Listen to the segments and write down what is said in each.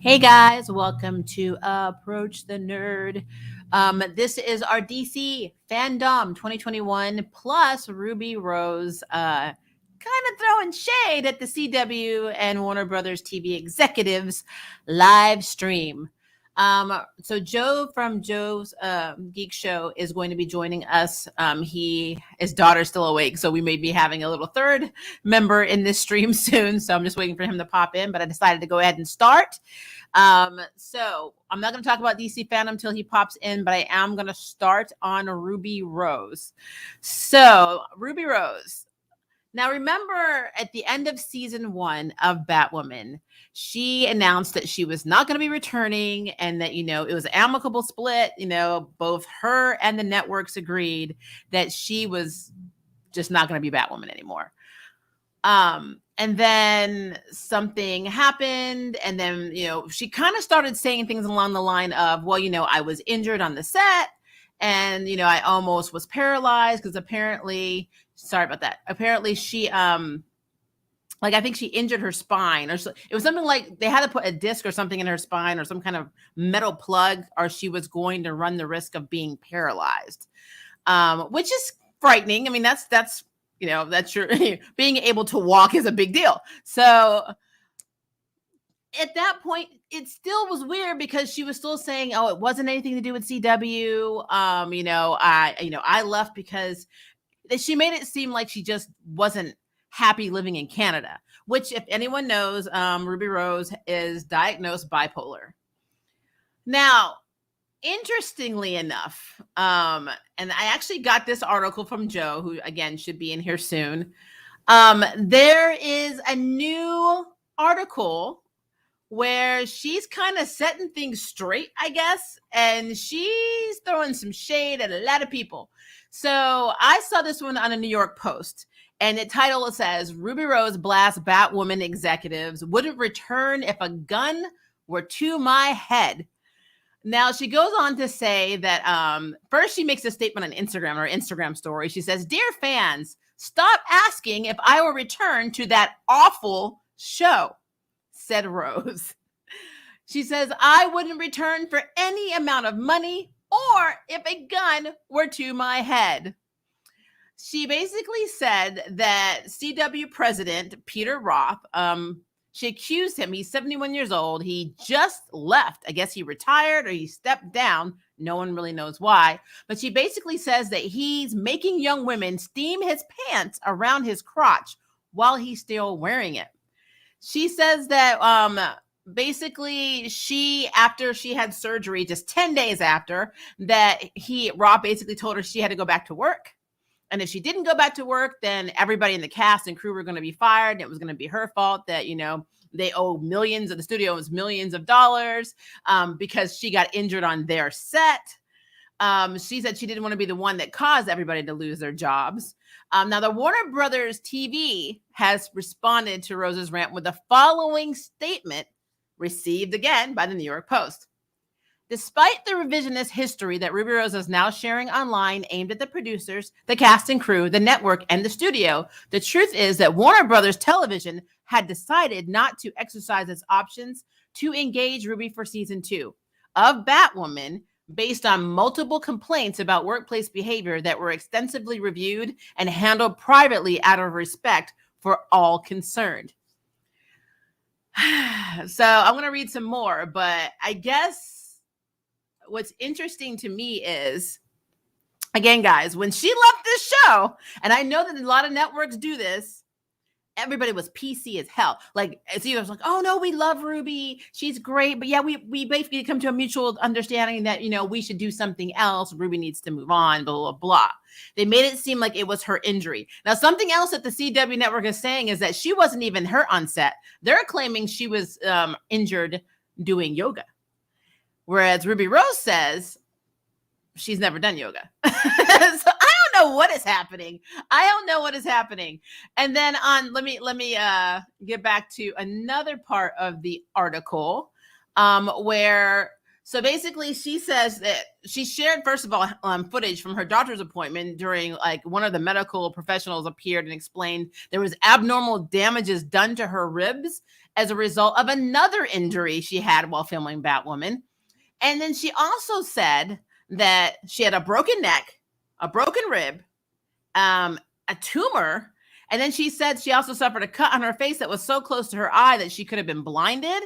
Hey guys, welcome to Approach the Nerd. This is our DC Fandome 2021 plus RubyRose kind of throwing shade at the CW and Warner Brothers TV executives live stream. So Joe from Joe's Geek Show is going to be joining us. His daughter's still awake, so we may be having a little third member in this stream soon. So I'm just waiting for him to pop in, but I decided to go ahead and start. So I'm not going to talk about DC Fandom until he pops in, but I am going to start on RubyRose. So RubyRose. Now, remember at the end of season 1 of Batwoman, she announced that she was not going to be returning and that, it was an amicable split. Both her and the networks agreed that she was just not going to be Batwoman anymore. And then something happened. And then, she kind of started saying things along the line of, well, I was injured on the set and, I almost was paralyzed because apparently, sorry about that. Apparently she, I think she injured her spine or so. It was something like they had to put a disc or something in her spine or some kind of metal plug, or she was going to run the risk of being paralyzed, which is frightening. I mean, that's your being able to walk is a big deal. So at that point, it still was weird because she was still saying, oh, it wasn't anything to do with CW. I left because she made it seem like she just wasn't happy living in Canada, which if anyone knows, RubyRose is diagnosed bipolar. Now, interestingly enough, and I actually got this article from Joe, who again should be in here soon. There is a new article where she's kind of setting things straight, I guess, and she's throwing some shade at a lot of people. So I saw this one on a New York Post, and the title says, RubyRose blasts Batwoman executives, wouldn't return if a gun were to my head. Now, she goes on to say that first she makes a statement on Instagram, or Instagram story. She says, dear fans, stop asking if I will return to that awful show, said Rose. She says, I wouldn't return for any amount of money or if a gun were to my head. She basically said that CW president Peter Roth, she accused him. He's 71 years old. He just left. I guess he retired or he stepped down. No one really knows why. But she basically says that he's making young women steam his pants around his crotch while he's still wearing it. She says that basically after she had surgery, just 10 days after, that Rob basically told her she had to go back to work. And if she didn't go back to work, then everybody in the cast and crew were going to be fired. And it was going to be her fault that, they owe millions, of the studio owes millions of dollars because she got injured on their set. She said she didn't want to be the one that caused everybody to lose their jobs. Now, the Warner Brothers TV has responded to Rose's rant with the following statement received again by the New York Post. Despite the revisionist history that RubyRose is now sharing online aimed at the producers, the cast and crew, the network, and the studio, the truth is that Warner Brothers Television had decided not to exercise its options to engage Ruby for season 2 of Batwoman based on multiple complaints about workplace behavior that were extensively reviewed and handled privately out of respect for all concerned. So I'm going to read some more, but I guess what's interesting to me is, again, guys, when she left this show, and I know that a lot of networks do this, everybody was PC as hell. Like, it was like, oh no, we love Ruby. She's great. But yeah, we basically come to a mutual understanding that, we should do something else. Ruby needs to move on, blah, blah, blah. They made it seem like it was her injury. Now, something else that the CW network is saying is that she wasn't even hurt on set. They're claiming she was injured doing yoga. Whereas RubyRose says she's never done yoga. So I don't know what is happening. And then let me get back to another part of the article where, so basically she says that she shared, first of all, footage from her doctor's appointment during one of the medical professionals appeared and explained there was abnormal damages done to her ribs as a result of another injury she had while filming Batwoman. And then she also said that she had a broken neck, a broken rib, a tumor. And then she said she also suffered a cut on her face that was so close to her eye that she could have been blinded.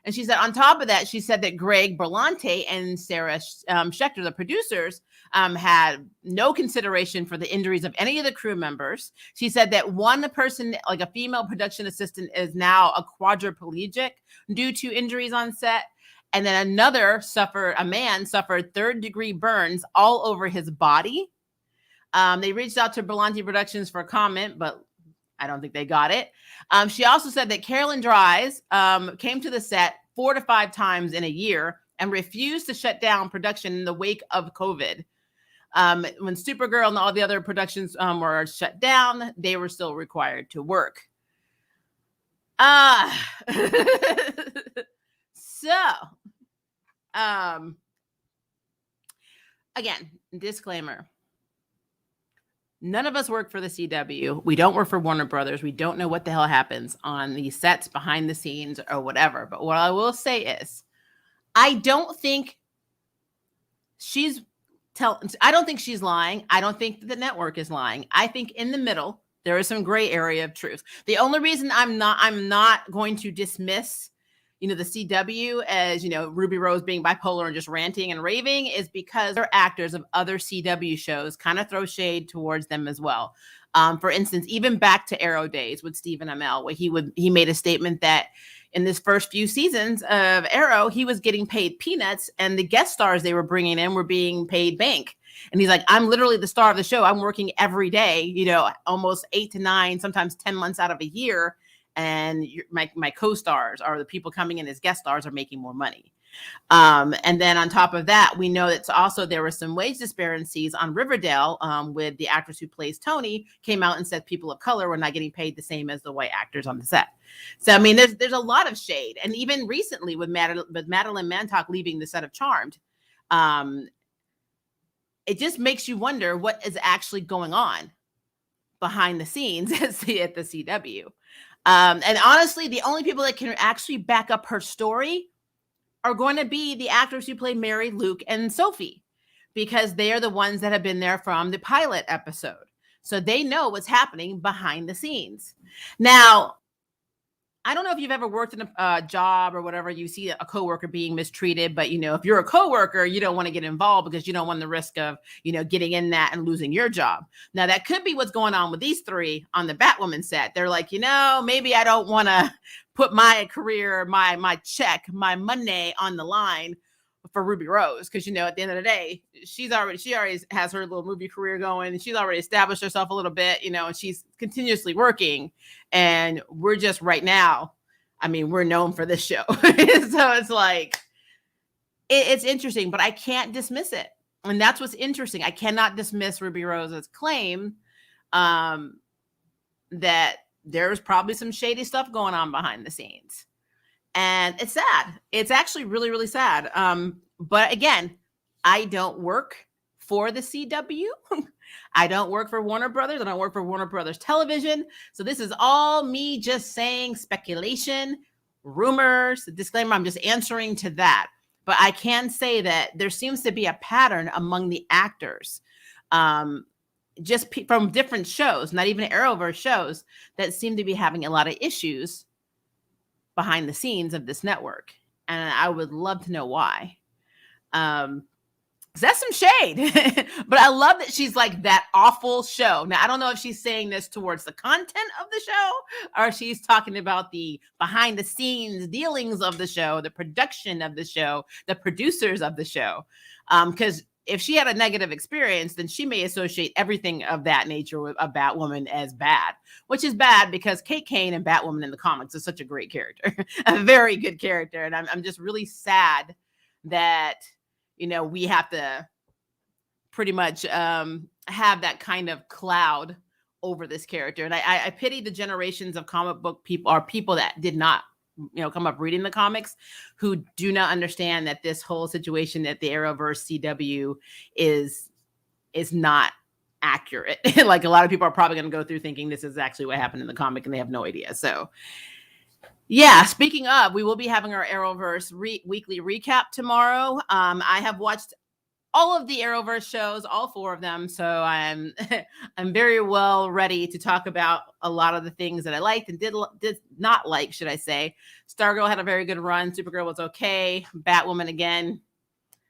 And she said on top of that, she said that Greg Berlanti and Sarah Schechter, the producers, had no consideration for the injuries of any of the crew members. She said that one person, like a female production assistant, is now a quadriplegic due to injuries on set. And then a man suffered third-degree burns all over his body. They reached out to Berlanti Productions for a comment, but I don't think they got it. She also said that Carolyn Dries came to the set 4 to 5 times in a year and refused to shut down production in the wake of COVID. When Supergirl and all the other productions were shut down, they were still required to work. Again, disclaimer. None of us work for the CW. We don't work for Warner Brothers. We don't know what the hell happens on the sets, behind the scenes, or whatever. But what I will say is, I don't think she's lying. I don't think the network is lying. I think in the middle, there is some gray area of truth. The only reason I'm not going to dismiss, the CW as, RubyRose being bipolar and just ranting and raving is because they're actors of other CW shows kind of throw shade towards them as well. For instance, even back to Arrow days with Stephen Amell, where he made a statement that in this first few seasons of Arrow, he was getting paid peanuts and the guest stars they were bringing in were being paid bank. And he's like, I'm literally the star of the show. I'm working every day, almost 8 to 9, sometimes 10 months out of a year. And my co-stars or the people coming in as guest stars are making more money. And then on top of that, we know that also there were some wage disparities on Riverdale with the actress who plays Tony came out and said people of color were not getting paid the same as the white actors on the set. So, I mean, there's a lot of shade. And even recently with Madeline Mantock leaving the set of Charmed, it just makes you wonder what is actually going on behind the scenes at the CW. And honestly, the only people that can actually back up her story are going to be the actors who play Mary, Luke, and Sophie, because they are the ones that have been there from the pilot episode. So they know what's happening behind the scenes. Now, I don't know if you've ever worked in a job or whatever, you see a coworker being mistreated, but if you're a coworker, you don't want to get involved because you don't want the risk of, getting in that and losing your job. Now that could be what's going on with these 3 on the Batwoman set. They're like, maybe I don't want to put my career, my check, my money on the line for RubyRose, because at the end of the day, she already has her little movie career going, and she's already established herself a little bit, and she's continuously working, and we're just right now, I mean, we're known for this show. So it's like it's interesting, but I can't dismiss it, and that's what's interesting. I cannot dismiss RubyRose's claim that there's probably some shady stuff going on behind the scenes. And it's sad. It's actually really, really sad. But again, I don't work for the CW. I don't work for Warner Brothers. I don't work for Warner Brothers Television. So this is all me just saying speculation, rumors, disclaimer. I'm just answering to that. But I can say that there seems to be a pattern among the actors, just from different shows, not even Arrowverse shows, that seem to be having a lot of issues behind the scenes of this network. And I would love to know why. That's some shade, but I love that she's like that awful show. Now, I don't know if she's saying this towards the content of the show or she's talking about the behind the scenes dealings of the show, the production of the show, the producers of the show. Because if she had a negative experience, then she may associate everything of that nature with a Batwoman as bad, which is bad because Kate Kane and Batwoman in the comics is such a great character, a very good character. And I'm just really sad that, we have to pretty much have that kind of cloud over this character. And I pity the generations of comic book people or people that did not come up reading the comics who do not understand that this whole situation at the Arrowverse CW is not accurate. Like a lot of people are probably going to go through thinking this is actually what happened in the comic and they have no idea. So Yeah, speaking of, we will be having our Arrowverse weekly recap tomorrow. I have watched all of the Arrowverse shows, all 4 of them, so I'm I'm very well ready to talk about a lot of the things that I liked and did not like, should I say. Stargirl had a very good run. Supergirl was okay. Batwoman again.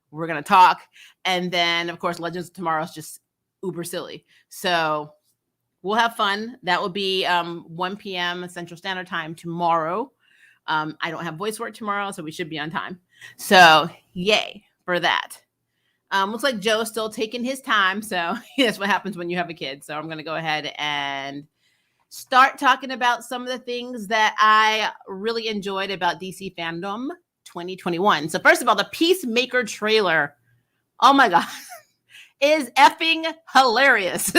We're gonna talk, and then of course Legends of Tomorrow is just uber silly. So we'll have fun. That will be 1 p.m. Central Standard Time tomorrow. I don't have voice work tomorrow, so we should be on time. So yay for that. Looks like Joe's still taking his time. So that's what happens when you have a kid. So I'm going to go ahead and start talking about some of the things that I really enjoyed about DC Fandome 2021. So first of all, the Peacemaker trailer. Oh my God. Is effing hilarious.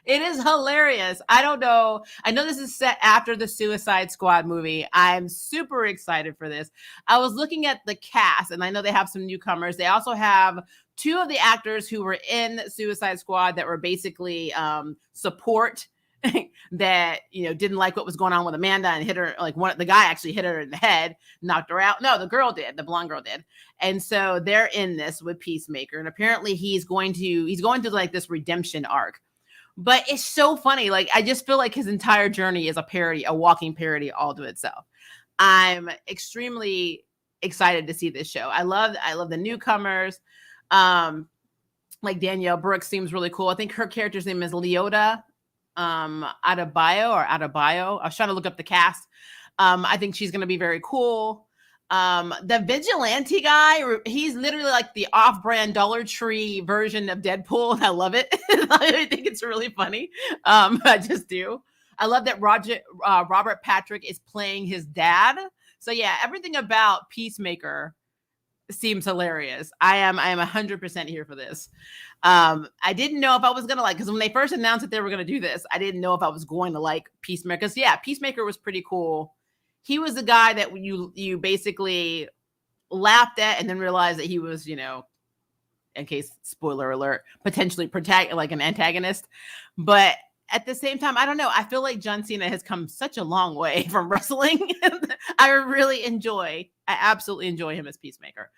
It is hilarious. I don't know. I know this is set after the Suicide Squad movie. I'm super excited for this. I was looking at the cast, and I know they have some newcomers. They also have 2 of the actors who were in Suicide Squad that were basically support that, you know, didn't like what was going on with Amanda and hit her, like the guy actually hit her in the head, knocked her out. No, the girl did, the blonde girl did. And so they're in this with Peacemaker, and apparently he's going to like this redemption arc. But it's so funny. Like, I just feel like his entire journey is a parody, a walking parody all to itself. I'm extremely excited to see this show. I love the newcomers. Like Danielle Brooks seems really cool. I think her character's name is Leota Adebayo. I was trying to look up the cast. I think she's going to be very cool. The vigilante guy, he's literally like the off-brand Dollar Tree version of Deadpool. I love it. I think it's really funny. I just do. I love that Robert Patrick is playing his dad. So yeah, everything about Peacemaker seems hilarious. I am 100% here for this. I didn't know if I was gonna like, because when they first announced that they were gonna do this, I didn't know if I was going to like Peacemaker. Because yeah, Peacemaker was pretty cool. He was the guy that you basically laughed at and then realized that he was, you know, in case spoiler alert, potentially like an antagonist. But at the same time, I don't know. I feel like John Cena has come such a long way from wrestling. I absolutely enjoy him as Peacemaker.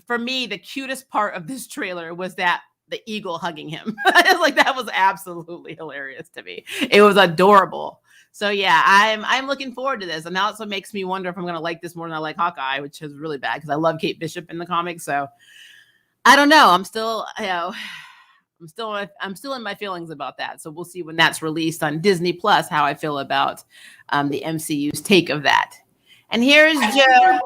For me, the cutest part of this trailer was that the eagle hugging him. Like, that was absolutely hilarious to me. It was adorable. So yeah, I'm looking forward to this. And that also makes me wonder if I'm going to like this more than I like Hawkeye, which is really bad because I love Kate Bishop in the comics. So I don't know. I'm still in my feelings about that. So we'll see when that's released on Disney Plus how I feel about the MCU's take of that. And here's Joe.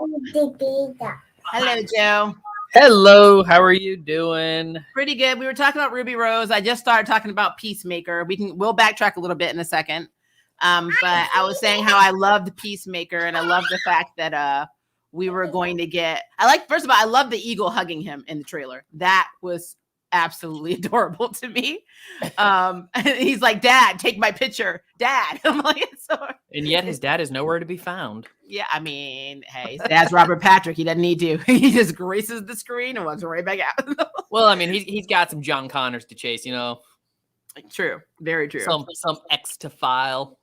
Hello, Joe. Hello, how are you doing? Pretty good. We were talking about RubyRose. I just started talking about Peacemaker. We'll backtrack a little bit in a second. But I was saying how I loved Peacemaker, and I love the fact that we were going to get. First of all, I love the eagle hugging him in the trailer. That was absolutely adorable to me. He's like, "Dad, take my picture, Dad." I'm like, and yet his dad is nowhere to be found. Yeah, I mean, hey, his dad's Robert Patrick. He doesn't need to. He just graces the screen and walks right back out. Well, I mean, he's got some John Connors to chase, you know. True, very true. Some X to file.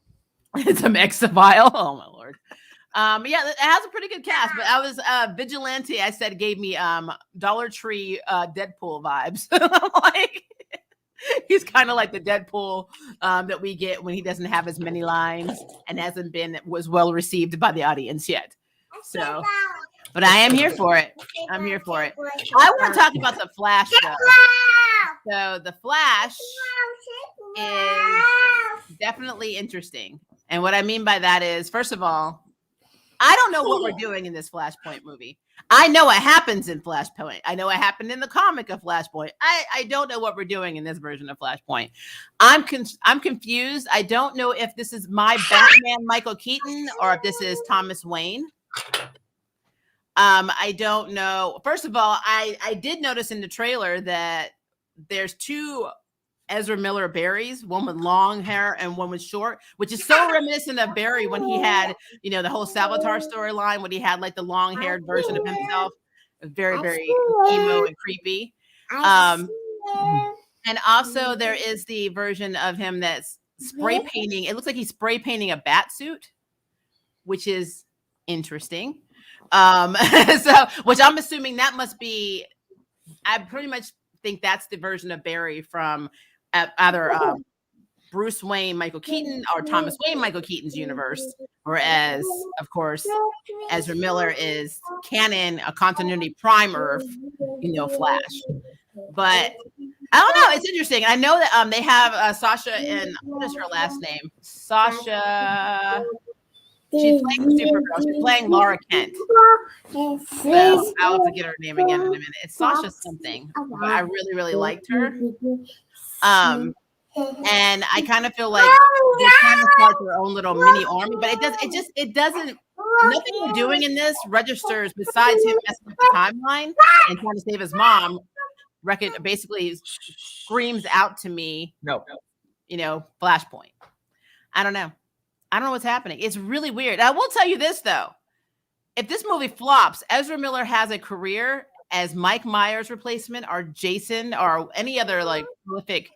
Some X to file. Oh my Lord. Yeah, it has a pretty good cast, but I was vigilante. I said gave me Dollar Tree Deadpool vibes. Like, he's kind of like the Deadpool that we get when he doesn't have as many lines and was well received by the audience yet. So, but I am here for it. I'm here for it. I want to talk about the Flash though. So the Flash is definitely interesting. And what I mean by that is, first of all, I don't know what we're doing in this Flashpoint movie. I know what happens in Flashpoint. I know what happened in the comic of Flashpoint. I don't know what we're doing in this version of Flashpoint. I'm confused. I don't know if this is my Batman Michael Keaton or if this is Thomas Wayne. I don't know. First of all, I did notice in the trailer that there's 2 Ezra Miller Barrys, one with long hair and one with short, which is so reminiscent of Barry when he had, you know, the whole Savitar storyline when he had like the long-haired version of himself. Very, very emo and creepy. And also there is the version of him that's spray painting. It looks like he's spray painting a bat suit. which is interesting. So which I'm assuming that must be, I pretty much think that's the version of Barry from either Bruce Wayne, Michael Keaton, or Thomas Wayne, Michael Keaton's universe. Whereas, of course, Ezra Miller is canon, a continuity prime Earth, Flash. But I don't know. It's interesting. I know that they have Sasha and what is her last name? Sasha. She's playing Supergirl. She's playing Laura Kent. So I'll have to get her name again in a minute. It's Sasha something. But I really, really liked her. And I kind of feel like they're trying to start their own little mini army, but it doesn't. Nothing they're doing in this registers besides him messing up the timeline and trying to save his mom. Basically screams out to me, No. Flashpoint. I don't know what's happening. It's really weird. I will tell you this though. If this movie flops, Ezra Miller has a career as Mike Myers' replacement or Jason or any other like prolific,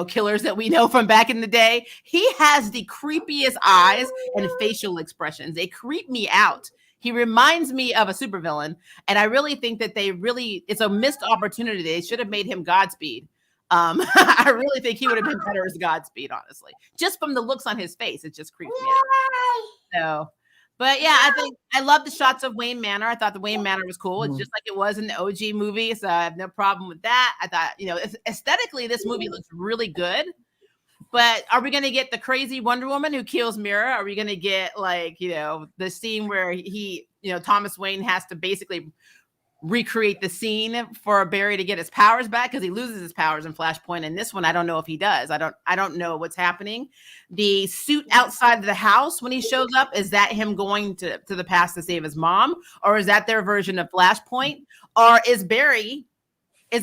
killers that we know from back in the day. He has the creepiest eyes and facial expressions. They creep me out. He reminds me of a supervillain, and I really think that it's a missed opportunity. They should have made him Godspeed. I really think he would have been better as Godspeed, honestly. Just from the looks on his face, it just creeps me out. So, but yeah, I think I love the shots of Wayne Manor. I thought the Wayne Manor was cool. It's just like it was in the OG movie, so I have no problem with that. I thought, aesthetically, this movie looks really good. But are we going to get the crazy Wonder Woman who kills Mira? Are we going to get the scene where he, Thomas Wayne has to basically recreate the scene for Barry to get his powers back because he loses his powers in Flashpoint. And this one, I don't know if he does. I don't know what's happening. The suit outside of the house when he shows up, is that him going to the past to save his mom? Or is that their version of Flashpoint? Or is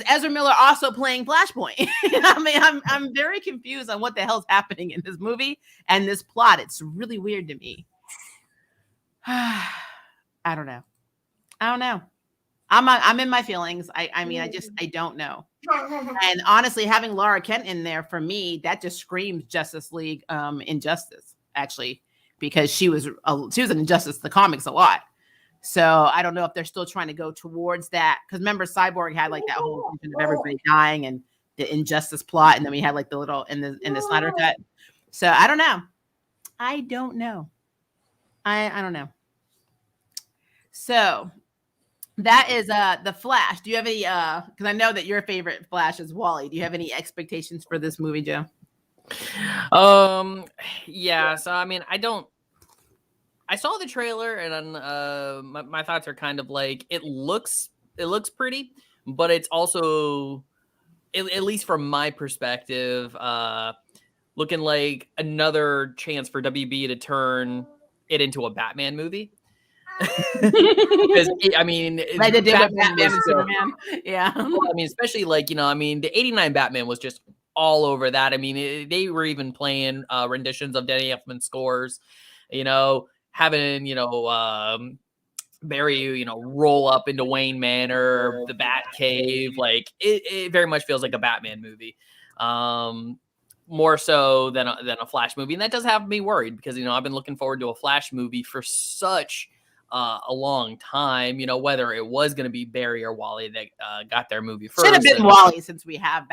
Ezra Miller also playing Flashpoint? I mean, I'm very confused on what the hell's happening in this movie and this plot. It's really weird to me. I don't know. I'm in my feelings. I don't know. And honestly, having Laura Kent in there for me, that just screams Justice League Injustice, actually, because she was an Injustice the comics a lot. So I don't know if they're still trying to go towards that. Because remember, Cyborg had like that whole vision of everybody dying and the Injustice plot, and then we had like the little in the Snyder cut. So I don't know. I don't know. So that is the Flash. Do you have any because I know that your favorite Flash is Wally. Do you have any expectations for this movie, Joe? Yeah, so I mean, I saw the trailer and my thoughts are kind of like it looks pretty, but it's also at least from my perspective looking like another chance for WB to turn it into a Batman movie. Because I mean, like they did with Batman and Superman. Yeah. Well, I mean, especially the 89 Batman was just all over that. I mean, they were even playing renditions of Danny Elfman scores, having, Barry, roll up into Wayne Manor, the Bat Cave. Like it very much feels like a Batman movie. More so than a Flash movie. And that does have me worried because, I've been looking forward to a Flash movie for such a long time, whether it was going to be Barry or Wally that got their movie first. Should have been Wally since we have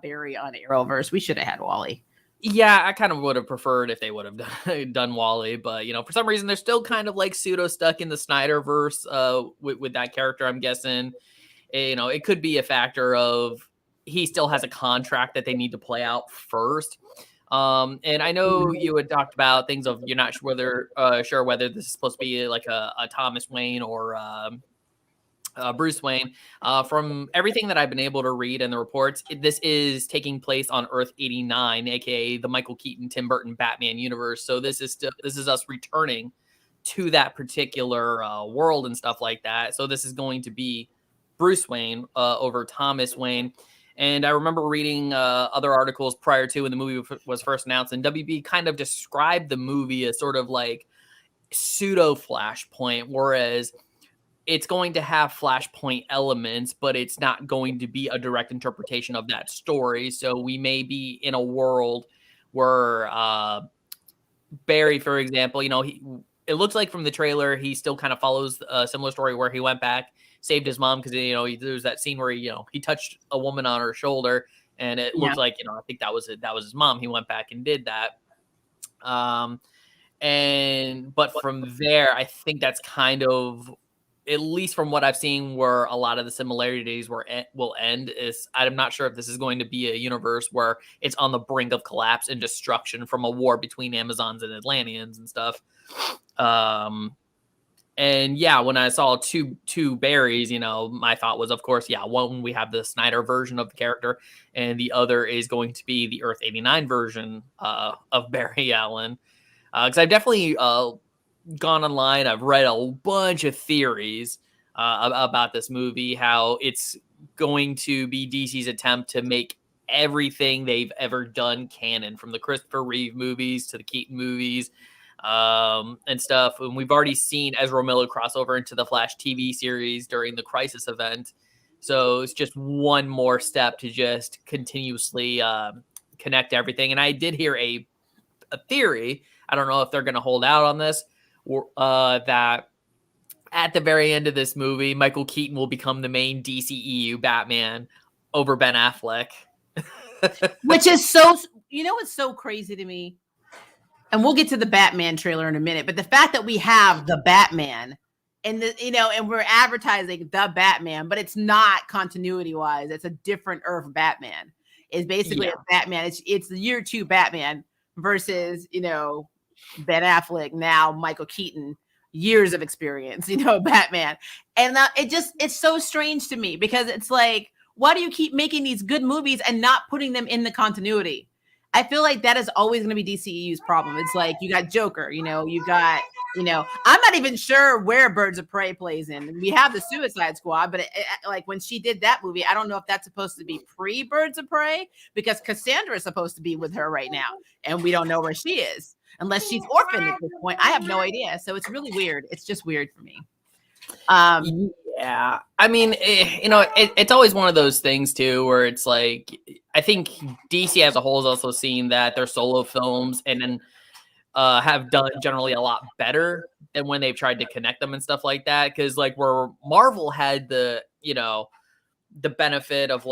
Barry on Arrowverse. We should have had Wally. Yeah, I kind of would have preferred if they would have done Wally, but for some reason they're still kind of like pseudo stuck in the Snyderverse with that character. I'm guessing, it could be a factor of he still has a contract that they need to play out first. And I know you had talked about things of you're not sure whether this is supposed to be like a Thomas Wayne or Bruce Wayne. From everything that I've been able to read in the reports, this is taking place on Earth 89, aka the Michael Keaton, Tim Burton Batman universe. So this is us returning to that particular world and stuff like that. So this is going to be Bruce Wayne over Thomas Wayne. And I remember reading other articles prior to when the movie was first announced, and WB kind of described the movie as sort of like pseudo Flashpoint, whereas it's going to have Flashpoint elements, but it's not going to be a direct interpretation of that story. So we may be in a world where Barry, for example, it looks like from the trailer, he still kind of follows a similar story where he went back, saved his mom because there's that scene where he touched a woman on her shoulder, and it looked like I think that was his mom. He went back and did that. But from there, I think that's kind of, at least from what I've seen, where a lot of the similarities will end. Is I'm not sure if this is going to be a universe where it's on the brink of collapse and destruction from a war between Amazons and Atlanteans and stuff. And yeah, when I saw two Barrys, my thought was, of course, one, we have the Snyder version of the character, and the other is going to be the Earth 89 version of Barry Allen. Because I've definitely gone online. I've read a bunch of theories about this movie, how it's going to be DC's attempt to make everything they've ever done canon, from the Christopher Reeve movies to the Keaton movies and stuff. And we've already seen Ezra Miller cross over into the Flash TV series during the Crisis event. So it's just one more step to just continuously connect everything. And I did hear a theory, I don't know if they're going to hold out on this, that at the very end of this movie, Michael Keaton will become the main DCEU Batman over Ben Affleck. Which is so, what's so crazy to me? And we'll get to the Batman trailer in a minute, but the fact that we have the Batman and and we're advertising the Batman, but it's not continuity wise. It's a different Earth Batman. It's basically a Batman. It's the year 2 Batman versus, Ben Affleck, now Michael Keaton, years of experience, Batman. And it's so strange to me, because it's like, why do you keep making these good movies and not putting them in the continuity? I feel like that is always going to be DCEU's problem. It's like, you got Joker, you got, I'm not even sure where Birds of Prey plays in. We have the Suicide Squad, but like when she did that movie, I don't know if that's supposed to be pre-Birds of Prey, because Cassandra is supposed to be with her right now, and we don't know where she is, unless she's orphaned at this point. I have no idea. So it's really weird. It's just weird for me. Yeah, I mean, it's always one of those things too, where it's like, I think DC as a whole has also seen that their solo films and then have done generally a lot better than when they've tried to connect them and stuff like that. Because like where Marvel had the benefit of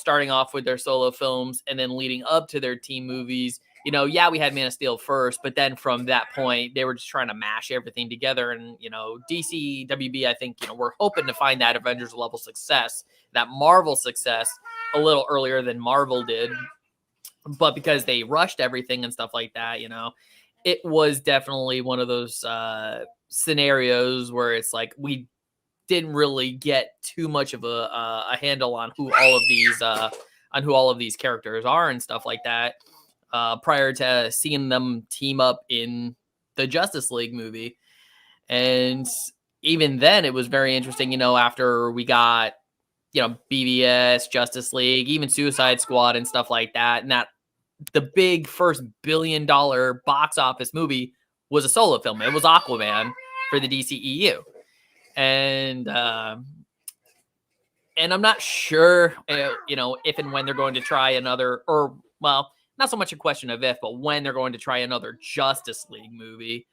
starting off with their solo films and then leading up to their team movies. We had Man of Steel first, but then from that point, they were just trying to mash everything together. And, DC WB, I think, we're hoping to find that Avengers level success, that Marvel success, a little earlier than Marvel did. But because they rushed everything and stuff like that, it was definitely one of those scenarios where it's like we didn't really get too much of a handle on who all of these characters are and stuff like that. Prior to seeing them team up in the Justice League movie. And even then it was very interesting, after we got, BVS, Justice League, even Suicide Squad and stuff like that. And that the big first $1 billion box office movie was a solo film. It was Aquaman for the DCEU. And I'm not sure, if and when they're going to try another, not so much a question of if, but when they're going to try another Justice League movie,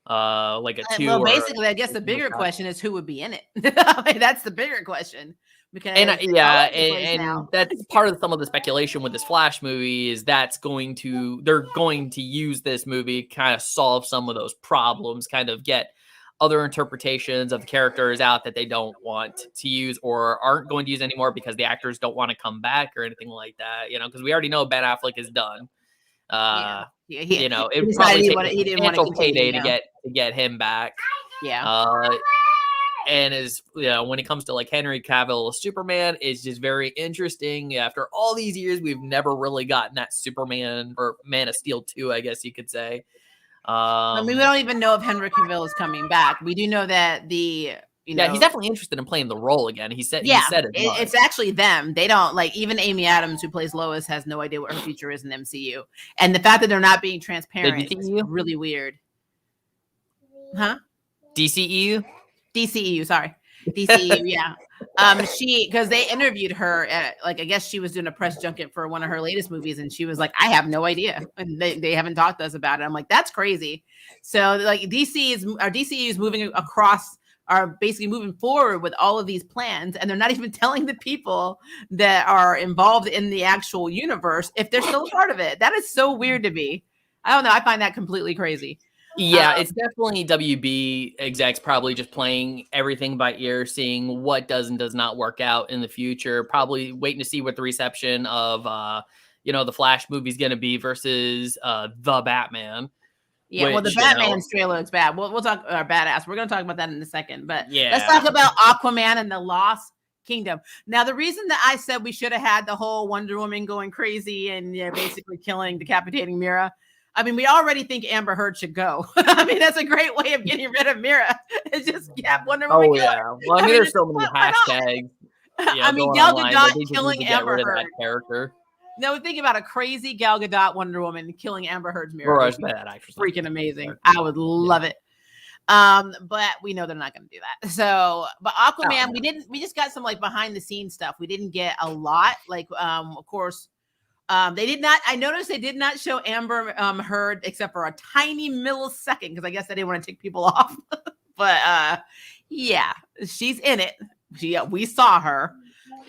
like a 2. Well, basically, I guess the bigger question is who would be in it. That's the bigger question. Because and that's part of some of the speculation with this Flash movie is they're going to use this movie kind of solve some of those problems, kind of get other interpretations of the characters out that they don't want to use or aren't going to use anymore because the actors don't want to come back or anything like that, because we already know Ben Affleck is done. It probably takes a substantial payday to get him back. And when it comes to like Henry Cavill Superman, it's just very interesting. After all these years, we've never really gotten that Superman or Man of Steel 2, I guess you could say. I mean, we don't even know if Henry Cavill is coming back. We do know that he's definitely interested in playing the role again. He said it's actually them. They don't even Amy Adams, who plays Lois, has no idea what her future is in the MCU. And the fact that they're not being transparent is really weird. Huh? DCEU? DCEU, sorry. DCEU, yeah. Because they interviewed her at, like, I guess she was doing a press junket for one of her latest movies, and she was like, I have no idea. And they haven't talked to us about it. I'm like, that's crazy. So like our DCU is moving across, are basically moving forward with all of these plans, and they're not even telling the people that are involved in the actual universe if they're still a part of it. That is so weird to me. I don't know. I find that completely crazy. Yeah, it's definitely WB execs probably just playing everything by ear, seeing what does and does not work out in the future. Probably waiting to see what the reception of the Flash movie is going to be versus the Batman. Yeah, well, the Batman's trailer looks bad. We'll talk badass. We're going to talk about that in a second. But let's talk about Aquaman and the Lost Kingdom. Now, the reason that I said we should have had the whole Wonder Woman going crazy and basically decapitating Mira. I mean, we already think Amber Heard should go. I mean, that's a great way of getting rid of Mira. It's just Wonder Woman. Oh yeah. Well, I mean, there's so many hashtags. I mean, Gal Gadot killing Amber Heard. That character. No, think about a crazy Gal Gadot Wonder Woman killing Amber Heard's Mira. That actress. Freaking amazing. I would love it. But we know they're not going to do that. So, but Aquaman, we just got some like behind the scenes stuff. We didn't get a lot. Like, of course. They did not. I noticed they did not show Amber Heard except for a tiny millisecond because I guess they didn't want to tick people off. But yeah, she's in it. We saw her.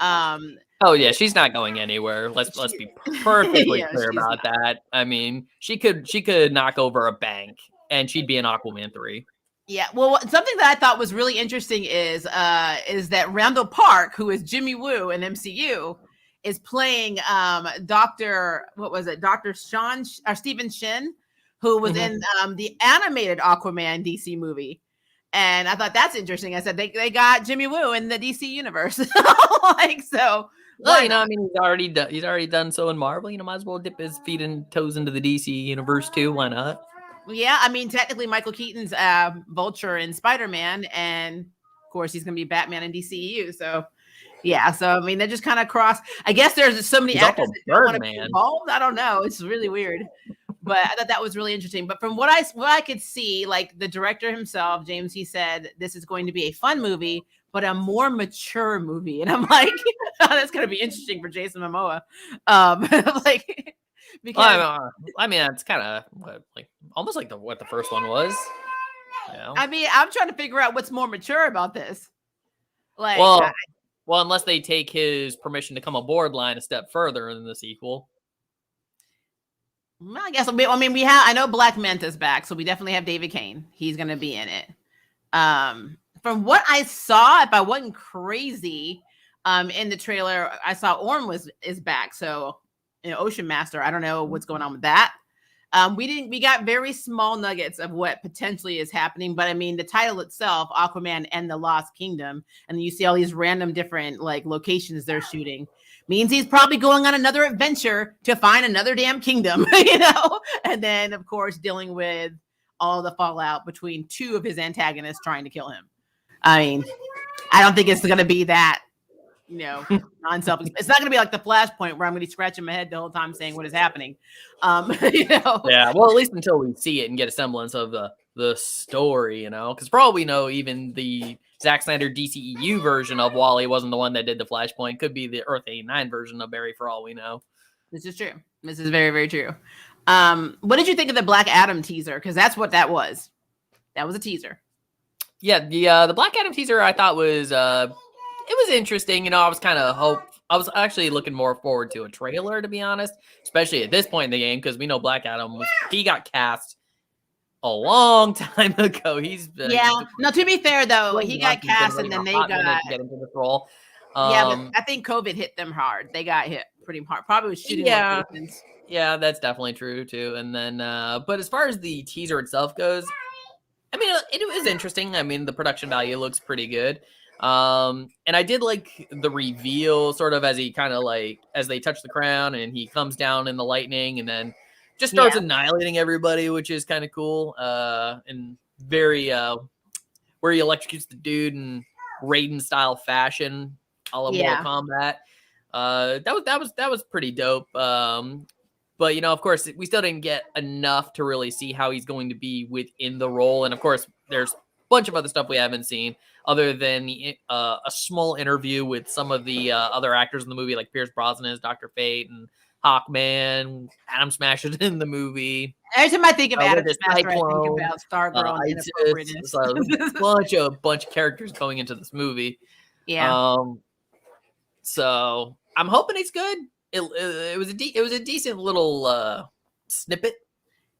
Oh yeah, she's not going anywhere. Let's be perfectly clear about that. I mean, she could knock over a bank and she'd be in Aquaman 3. Yeah, well, something that I thought was really interesting is that Randall Park, who is Jimmy Woo in MCU, is playing Dr. Stephen Shin, who was in the animated Aquaman DC movie. And I thought that's interesting. I said they got Jimmy Woo in the DC universe. Like, so well, I mean, he's already done so in Marvel. Might as well dip his feet and toes into the DC universe too. Why not? Yeah, I mean, technically Michael Keaton's Vulture in Spider-Man, and of course he's gonna be Batman in DCEU. So yeah, so I mean, they just kind of cross. I guess there's so many actors that don't want to be involved. I don't know. It's really weird, but I thought that was really interesting. But from what I could see, like the director himself, James, he said this is going to be a fun movie, but a more mature movie. And I'm like, oh, that's going to be interesting for Jason Momoa. Like, because I mean, it's kind of almost like what the first one was. I mean, I'm trying to figure out what's more mature about this. Like, well, unless they take his permission to come aboard line a step further in the sequel. Well, I guess. I mean, I know Black Manta's back, so we definitely have David Kane. He's going to be in it. From what I saw, if I wasn't crazy, in the trailer, I saw Orm is back. So, Ocean Master. I don't know what's going on with that. We got very small nuggets of what potentially is happening, but I mean the title itself, Aquaman and the Lost Kingdom, and you see all these random different like locations they're shooting, means he's probably going on another adventure to find another damn kingdom, and then of course dealing with all the fallout between two of his antagonists trying to kill him. I mean, I don't think it's going to be that non-self. It's not going to be like the Flashpoint where I'm going to be scratching my head the whole time saying what is happening. Yeah, well, at least until we see it and get a semblance of the story, because for all we know, even the Zack Snyder DCEU version of Wally wasn't the one that did the Flashpoint. Could be the Earth 89 version of Barry for all we know. This is true. This is very, very true. What did you think of the Black Adam teaser? Because that's what that was. That was a teaser. Yeah, the Black Adam teaser I thought was it was interesting. I was actually looking more forward to a trailer, to be honest, especially at this point in the game, because we know Black Adam he got cast a long time ago. No, to be fair though, he got cast and then they got get into this role. But I think COVID hit them hard. They got hit pretty hard. Probably was shooting locations. Yeah, that's definitely true too. And then, but as far as the teaser itself goes, I mean, it was interesting. I mean, the production value looks pretty good. And I did like the reveal sort of as he kind of as they touch the crown and he comes down in the lightning and then just starts annihilating everybody, which is kind of cool. And very, where he electrocutes the dude in Raiden style fashion, a la Mortal Kombat. That was pretty dope. But, of course, we still didn't get enough to really see how he's going to be within the role. And, of course, there's bunch of other stuff we haven't seen, other than a small interview with some of the other actors in the movie, like Pierce Brosnan as Dr. Fate and Hawkman. Adam Smasher's in the movie. Every time I think of Adam with the Smasher, I think Cyclone, about Stargirl and Isis, inappropriateness. so a bunch of characters going into this movie. Yeah. So I'm hoping it's good. It was a decent little snippet,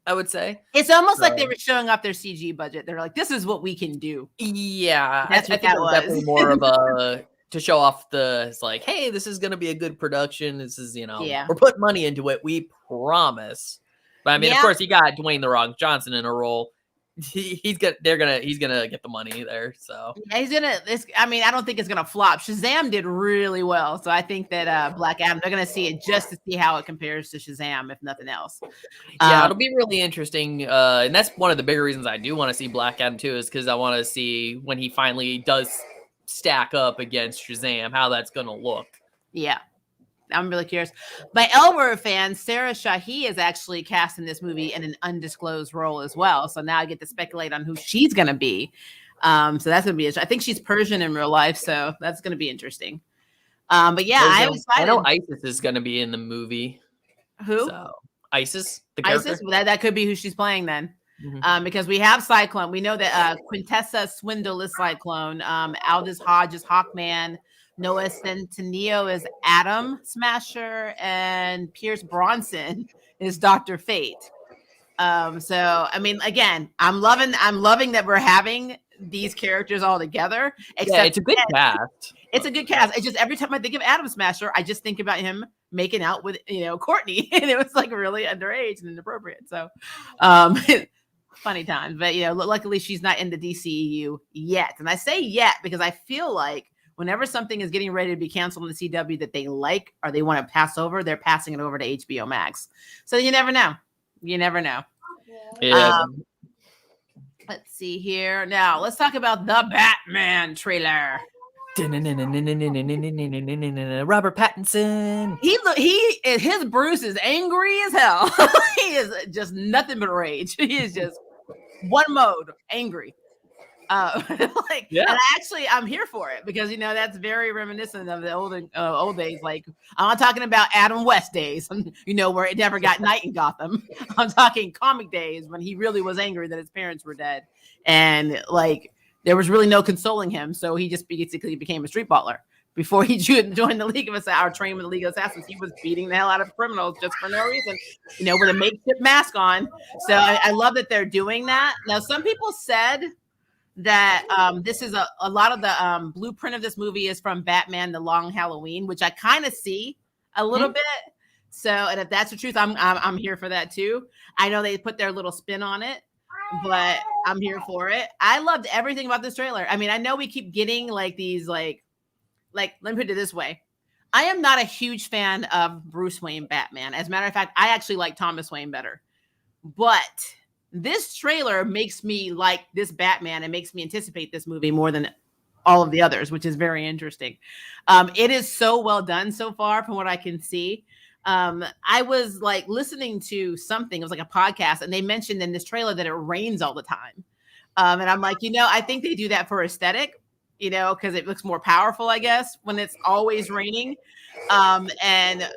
I would say. It's almost like they were showing off their CG budget. They're like, this is what we can do. Yeah, That's what I think that was. Definitely more of a to show off it's like, hey, this is going to be a good production. This is, we're putting money into it. We promise. But I mean, of course, you got Dwayne "The Rock" Johnson in a role. He's gonna get the money there. So yeah, I don't think it's gonna flop. Shazam did really well, so I think that Black Adam, they're gonna see it just to see how it compares to Shazam, if nothing else. Yeah, it'll be really interesting, and that's one of the bigger reasons I do want to see Black Adam too, is because I want to see when he finally does stack up against Shazam, how that's gonna look. Yeah. I'm really curious. By Elmer fans, Sarah Shahi is actually cast in this movie in an undisclosed role as well. So now I get to speculate on who she's going to be. So that's going to be interesting. I think she's Persian in real life, so that's going to be interesting. But yeah, I'm excited. I know Isis is going to be in the movie. Who? So, Isis, the character. Isis? Well, that could be who she's playing then. Mm-hmm. Because we have Cyclone. We know that Quintessa Swindle is Cyclone. Aldous Hodge is Hawkman. Noah Centineo is Atom Smasher, and Pierce Bronson is Dr. Fate. So I mean, again, I'm loving that we're having these characters all together. Except it's a good cast. It's a good cast. It's just every time I think of Atom Smasher, I just think about him making out with Courtney, and it was like really underage and inappropriate. So, funny times. But luckily she's not in the DCEU yet, and I say yet because I feel like whenever something is getting ready to be canceled on the CW that they like or they want to pass over, they're passing it over to HBO Max. So you never know. Yeah. Let's see here. Now, let's talk about the Batman trailer. Robert Pattinson. His Bruce is angry as hell. He is just nothing but rage. He is just one mode, angry. And I'm here for it because that's very reminiscent of the old days. Like, I'm not talking about Adam West days, where it never got night in Gotham. I'm talking comic days when he really was angry that his parents were dead, and like there was really no consoling him. So he just basically became a street baller. Before he joined the League of Assassins, or trained with the League of Assassins, he was beating the hell out of criminals just for no reason, with a makeshift mask on. So I love that they're doing that. Now, some people said that this is a lot of the blueprint of this movie is from Batman: The Long Halloween, which I kind of see a little bit. So, and if that's the truth, I'm here for that too. I know they put their little spin on it, but I'm here for it. I loved everything about this trailer. I mean, I know we keep getting like these like let me put it this way. I am not a huge fan of Bruce Wayne Batman. As a matter of fact, I actually like Thomas Wayne better. But this trailer makes me like this Batman and makes me anticipate this movie more than all of the others, which is very interesting. It is so well done so far from what I can see. I was like listening to something, it was like a podcast, and they mentioned in this trailer that it rains all the time. And I'm like, I think they do that for aesthetic, because it looks more powerful, I guess, when it's always raining. And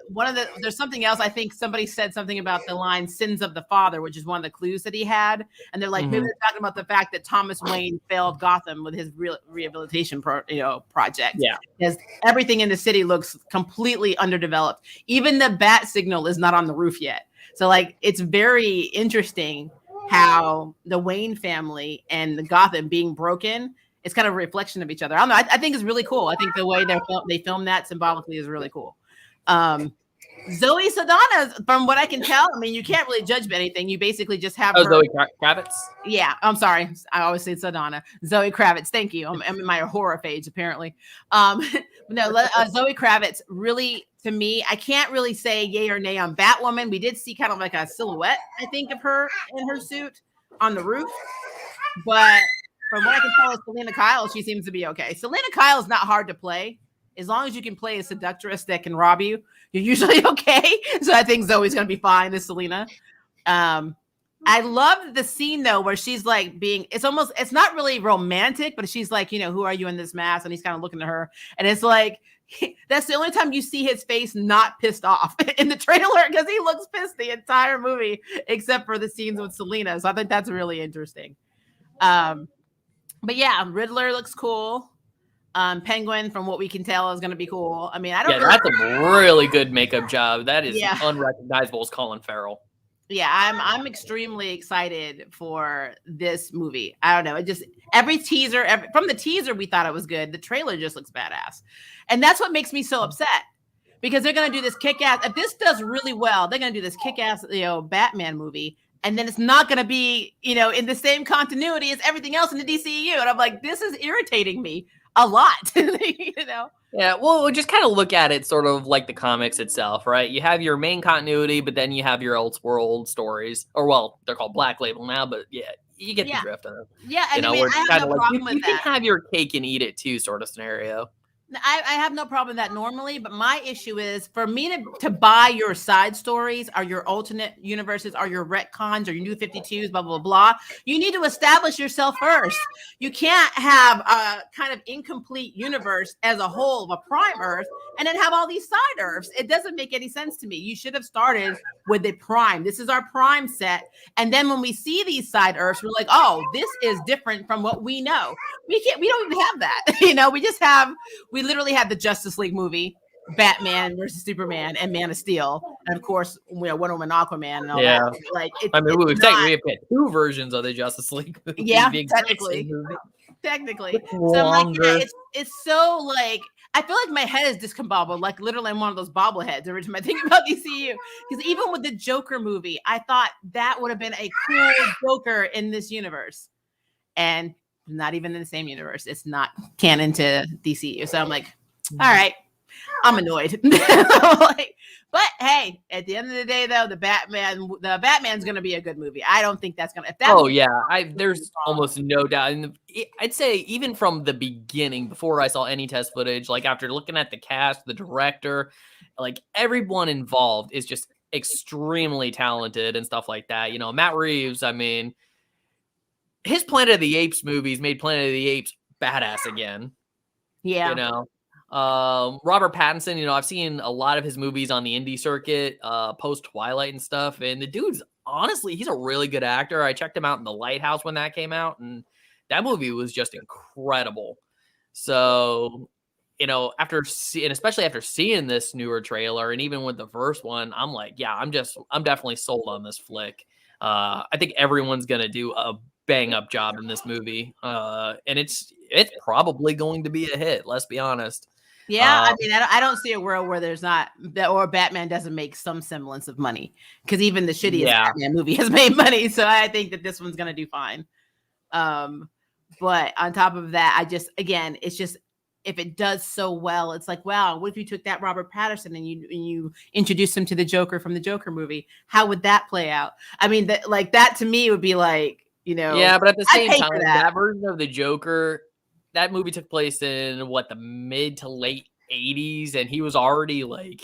there's something else. I think somebody said something about the line "sins of the father," which is one of the clues that he had. And they're like, maybe they're talking about the fact that Thomas Wayne failed Gotham with his rehabilitation project. Yeah. Because everything in the city looks completely underdeveloped. Even the bat signal is not on the roof yet. So like, it's very interesting how the Wayne family and the Gotham being broken, it's kind of a reflection of each other. I don't know. I think it's really cool. I think the way they filmed that symbolically is really cool. Zoe Saldana, from what I can tell, I mean, you can't really judge anything. You basically just have her. Zoe Kravitz? Yeah, I'm sorry. I always say Saldana. Zoe Kravitz. Thank you. I'm in my horror phase, apparently. Zoe Kravitz, really, to me, I can't really say yay or nay on Batwoman. We did see kind of like a silhouette, I think, of her in her suit on the roof. But from what I can tell, Selena Kyle, she seems to be okay. Selena Kyle is not hard to play. As long as you can play a seductress that can rob you, you're usually okay. So I think Zoe's going to be fine as Selena. I love the scene though where she's like it's not really romantic, but she's like, who are you in this mask? And he's kind of looking at her, and it's like that's the only time you see his face not pissed off in the trailer, because he looks pissed the entire movie except for the scenes with Selena. So I think that's really interesting. But yeah, Riddler looks cool. Penguin, from what we can tell, is going to be cool. I mean, that's a really good makeup job. That is unrecognizable as Colin Farrell. Yeah, I'm extremely excited for this movie. I don't know. It just every teaser, from the teaser, we thought it was good. The trailer just looks badass. And that's what makes me so upset, because they're going to do this kick-ass. If this does really well, they're going to do this kick-ass, Batman movie. And then it's not going to be, in the same continuity as everything else in the DCU. And I'm like, this is irritating me a lot, Yeah, well, just kind of look at it sort of like the comics itself, right? You have your main continuity, but then you have your Elseworld stories, or well, they're called Black Label now, but yeah, you get the drift of it. Yeah, I mean, I have no problem with that. You can have your cake and eat it too, sort of scenario. I have no problem with that normally, but my issue is for me to buy your side stories or your alternate universes or your retcons or your new 52s, blah, blah, blah. You need to establish yourself first. You can't have a kind of incomplete universe as a whole of a prime Earth and then have all these side Earths. It doesn't make any sense to me. You should have started with the prime. This is our prime set. And then when we see these side Earths, we're like, oh, this is different from what we know. We don't even have that. We literally had the Justice League movie, Batman versus Superman, and Man of Steel, and of course, Wonder Woman, Aquaman, and all that. Like, we have two versions of the Justice League movie. Yeah, technically. So I'm like, it's so like, I feel like my head is discombobulated. Like literally, I'm one of those bobbleheads every time I think about DCU. Because even with the Joker movie, I thought that would have been a cool Joker in this universe, and not even in the same universe. It's not canon to DCU. So I'm like, all right, I'm annoyed. But hey, at the end of the day, though, the Batman's going to be a good movie. I don't think that's going to. There's almost no doubt. And I'd say even from the beginning, before I saw any test footage, like after looking at the cast, the director, like everyone involved is just extremely talented and stuff like that. Matt Reeves, I mean, his Planet of the Apes movies made Planet of the Apes badass again. Yeah. Robert Pattinson, I've seen a lot of his movies on the indie circuit, post Twilight and stuff. And the dude's honestly, he's a really good actor. I checked him out in The Lighthouse when that came out, and that movie was just incredible. So, especially after seeing this newer trailer, and even with the first one, I'm like, yeah, I'm definitely sold on this flick. I think everyone's gonna do a bang up job in this movie, and it's probably going to be a hit. Let's be honest. Yeah, I mean, I don't see a world where there's not or Batman doesn't make some semblance of money, because even the shittiest Batman movie has made money. So I think that this one's gonna do fine. But on top of that, it's just if it does so well, it's like, wow, what if you took that Robert Pattinson and you introduced him to the Joker from the Joker movie? How would that play out? I mean, that to me would be like, Yeah, but at the same time, that version of the Joker, that movie took place in the mid to late 80s, and he was already like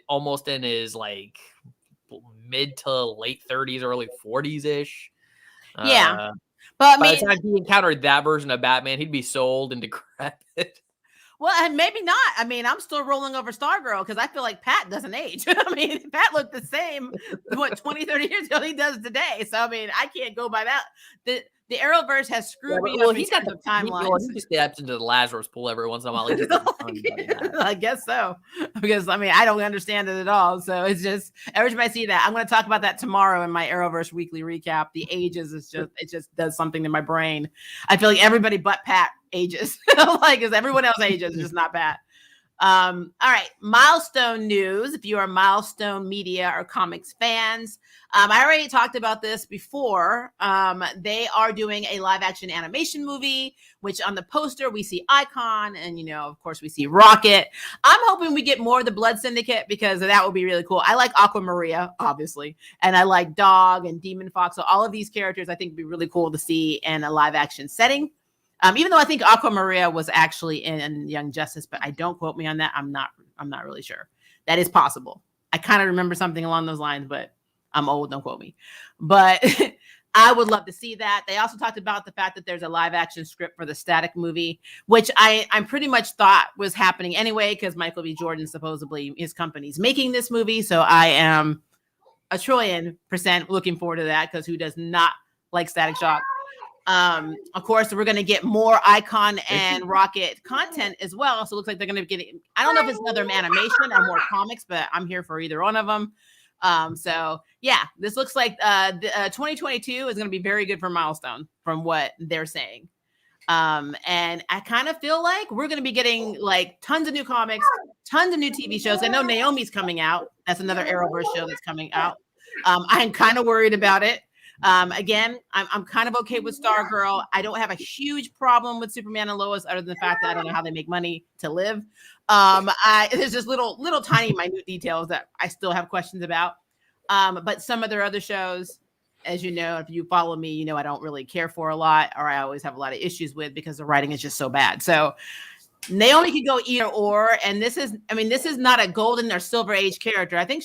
almost in his like mid to late 30s, early 40s ish. Yeah. But by the time he encountered that version of Batman, he'd be sold and decrepit. Well, and maybe not. I mean, I'm still rolling over Stargirl because I feel like Pat doesn't age. I mean, Pat looked the same, 20, 30 years ago he does today. So, I mean, I can't go by that. The Arrowverse has screwed me up. He's got the timeline. He just steps into the Lazarus pool every once in a while. I guess so. Because, I mean, I don't understand it at all. So, it's just, every time I see that, I'm going to talk about that tomorrow in my Arrowverse weekly recap. The ages it just does something to my brain. I feel like everybody but Pat ages. Because everyone else ages, it's just not Pat. All right, milestone news. If you are Milestone Media or comics fans, I already talked about this before. They are doing a live action animation movie, which on the poster we see Icon, and of course we see Rocket. I'm hoping we get more of the Blood Syndicate, because that would be really cool. I like Aquamaria, obviously, and I like Dog and Demon Fox. So all of these characters I think would be really cool to see in a live action setting. Even though I think Aquamaria was actually in Young Justice, but don't quote me on that. I'm not really sure. That is possible. I kind of remember something along those lines, but I'm old, don't quote me. But I would love to see that. They also talked about the fact that there's a live action script for the Static movie, which I'm pretty much thought was happening anyway, because Michael B. Jordan, supposedly his company's making this movie. So I am 1,000,000,000% looking forward to that, because who does not like Static Shock? Of course, we're going to get more Icon and Rocket content as well. So it looks like they're going to be getting, I don't know if it's another animation or more comics, but I'm here for either one of them. So yeah, this looks like 2022 is going to be very good for Milestone from what they're saying. And I kind of feel like we're going to be getting like tons of new comics, tons of new TV shows. I know Naomi's coming out. That's another Arrowverse show that's coming out. I'm kind of worried about it. Again, I'm kind of okay with Stargirl. I don't have a huge problem with Superman and Lois, other than the fact that I don't know how they make money to live. There's just little tiny minute details that I still have questions about. But some of their other shows, as you know, if you follow me, you know I don't really care for a lot, or I always have a lot of issues with, because the writing is just so bad. So Naomi could go either or, and this is not a golden or silver age character. I think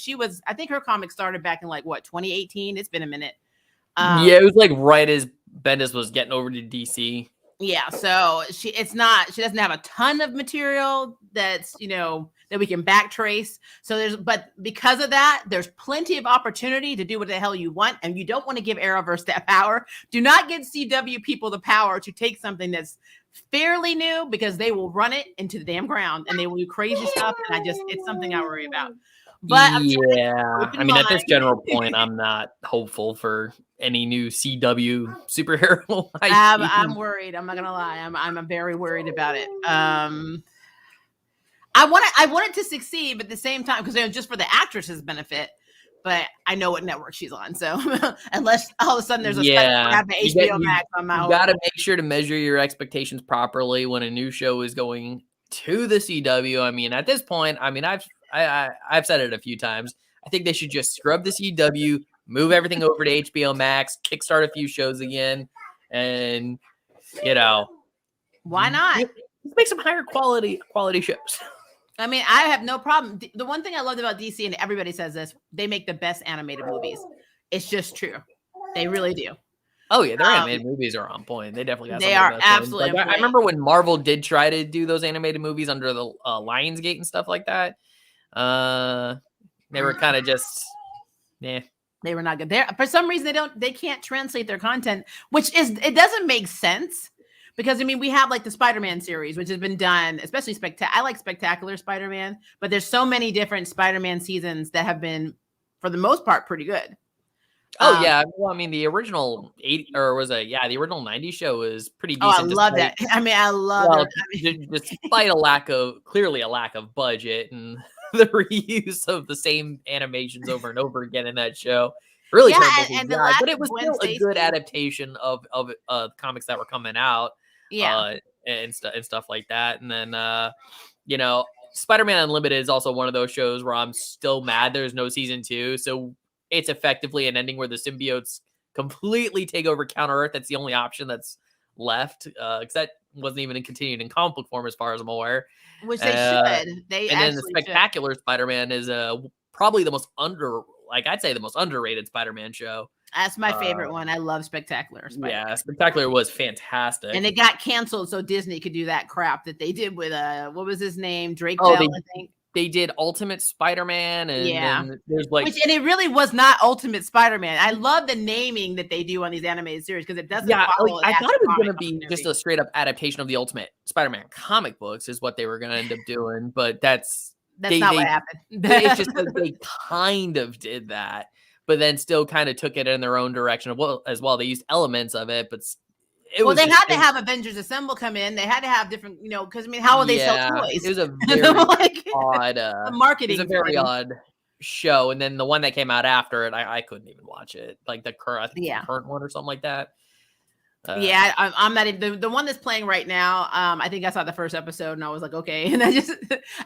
her comic started back in like 2018. It's been a minute. Yeah, it was like right as Bendis was getting over to DC. Yeah, so she doesn't have a ton of material that's, that we can backtrace. So but because of that, there's plenty of opportunity to do what the hell you want, and you don't want to give Arrowverse that power. Do not give CW people the power to take something that's fairly new, because they will run it into the damn ground and they will do crazy stuff. And it's something I worry about. But yeah, I mean, at this general point, I'm not hopeful for any new CW superhero. I'm worried. I'm not gonna lie. I'm very worried about it. I want it to succeed, but at the same time, because just for the actress's benefit. But I know what network she's on, so unless all of a sudden there's a HBO Max on my, you got to make sure to measure your expectations properly when a new show is going to the CW. I mean, at this point, I mean, I've said it a few times. I think they should just scrub the CW, move everything over to HBO Max, kickstart a few shows again, and why not make some higher quality shows. I mean, I have no problem. The one thing I loved about DC, and everybody says this, they make the best animated movies. It's just true. They really do. Oh yeah, their animated movies are on point. They definitely got. They are absolutely. Like, I remember when Marvel did try to do those animated movies under the Lionsgate and stuff like that. They were kind of just, They were not good. For some reason, they can't translate their content, it doesn't make sense. Because, I mean, we have like the Spider-Man series, which has been done, especially I like Spectacular Spider-Man, but there's so many different Spider-Man seasons that have been, for the most part, pretty good. Oh, yeah. Well, I mean, the original the original 90s show was pretty decent. Oh, I love that. I mean, I love it. Despite clearly a lack of budget and the reuse of the same animations over and over again in that show. Really terrible. But it was still a good adaptation of comics that were coming out. Yeah. And stuff like that. And then, Spider-Man Unlimited is also one of those shows where I'm still mad there's no season 2. So it's effectively an ending where the symbiotes completely take over Counter-Earth. That's the only option that's left. Because that wasn't even continued in comic book form as far as I'm aware. Which they should. And then the Spectacular Spider-Man is probably the most I'd say the most underrated Spider-Man show. That's my favorite one. I love Spectacular Spider-Man. Yeah, Spectacular was fantastic. And it got canceled so Disney could do that crap that they did with what was his name? Drake Bell, I think. They did Ultimate Spider-Man, and there's and it really was not Ultimate Spider-Man. I love the naming that they do on these animated series, because it doesn't follow. I thought it was going to be just a straight up adaptation of the Ultimate Spider-Man comic books is what they were going to end up doing, but that's not what happened. It's just that they kind of did that, but then still kind of took it in their own direction as well. They used elements of it, but they had to have Avengers Assemble come in. They had to have different, because I mean, how would they sell toys? It was a very odd marketing. It was a very odd show, and then the one that came out after it, I couldn't even watch it. Like the current one or something like that. I'm not even the one that's playing right now. I think I saw the first episode and I was like, okay. And I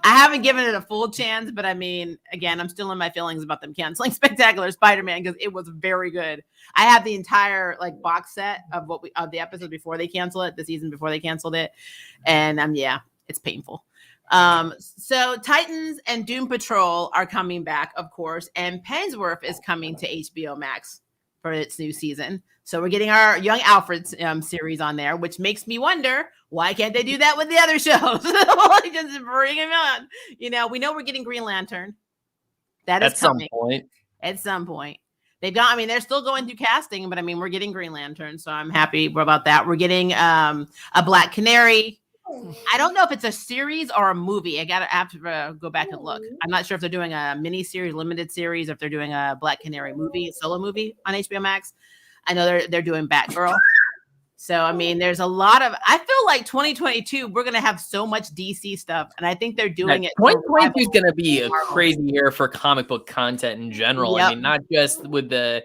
haven't given it a full chance, but I mean, again, I'm still in my feelings about them canceling Spectacular Spider-Man, because it was very good. I have the entire box set of the episode before they cancel it, the season before they canceled it. And it's painful. So Titans and Doom Patrol are coming back, of course, and Pensworth is coming to HBO Max for its new season. So we're getting our Young Alfred series on there, which makes me wonder, why can't they do that with the other shows? Like, just bring him on. You know, we know we're getting Green Lantern. That is coming. At some point. They're still going through casting, but I mean, we're getting Green Lantern, so I'm happy about that. We're getting a Black Canary. I don't know if it's a series or a movie. I have to go back and look. I'm not sure if they're doing a mini series, limited series, if they're doing a Black Canary movie, solo movie on HBO Max. I know they're doing Batgirl. So I mean, there's a lot of. I feel like 2022, we're gonna have so much DC stuff, and I think they're doing it. 2022 is gonna be a crazy year for comic book content in general. Yep. I mean, not just with a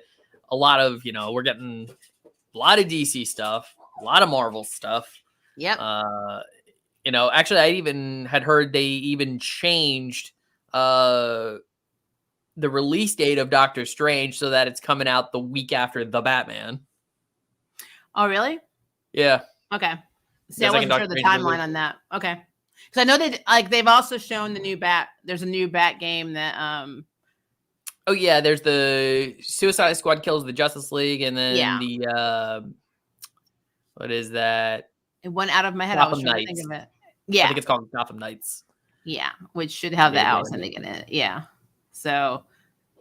lot of we're getting a lot of DC stuff, a lot of Marvel stuff. Yep. Actually, I even had heard they even changed the release date of Doctor Strange so that it's coming out the week after the Batman. Oh, really? Yeah. Okay. See, I wasn't sure the timeline on that. Okay. Because I know they've also shown the new there's a new Bat game that Oh yeah, there's the Suicide Squad kills the Justice League, and then the what is that? It went out of my head. I was trying to think of it. Yeah. I think it's called Gotham Knights. Yeah, which should have the Alice in it. Yeah. So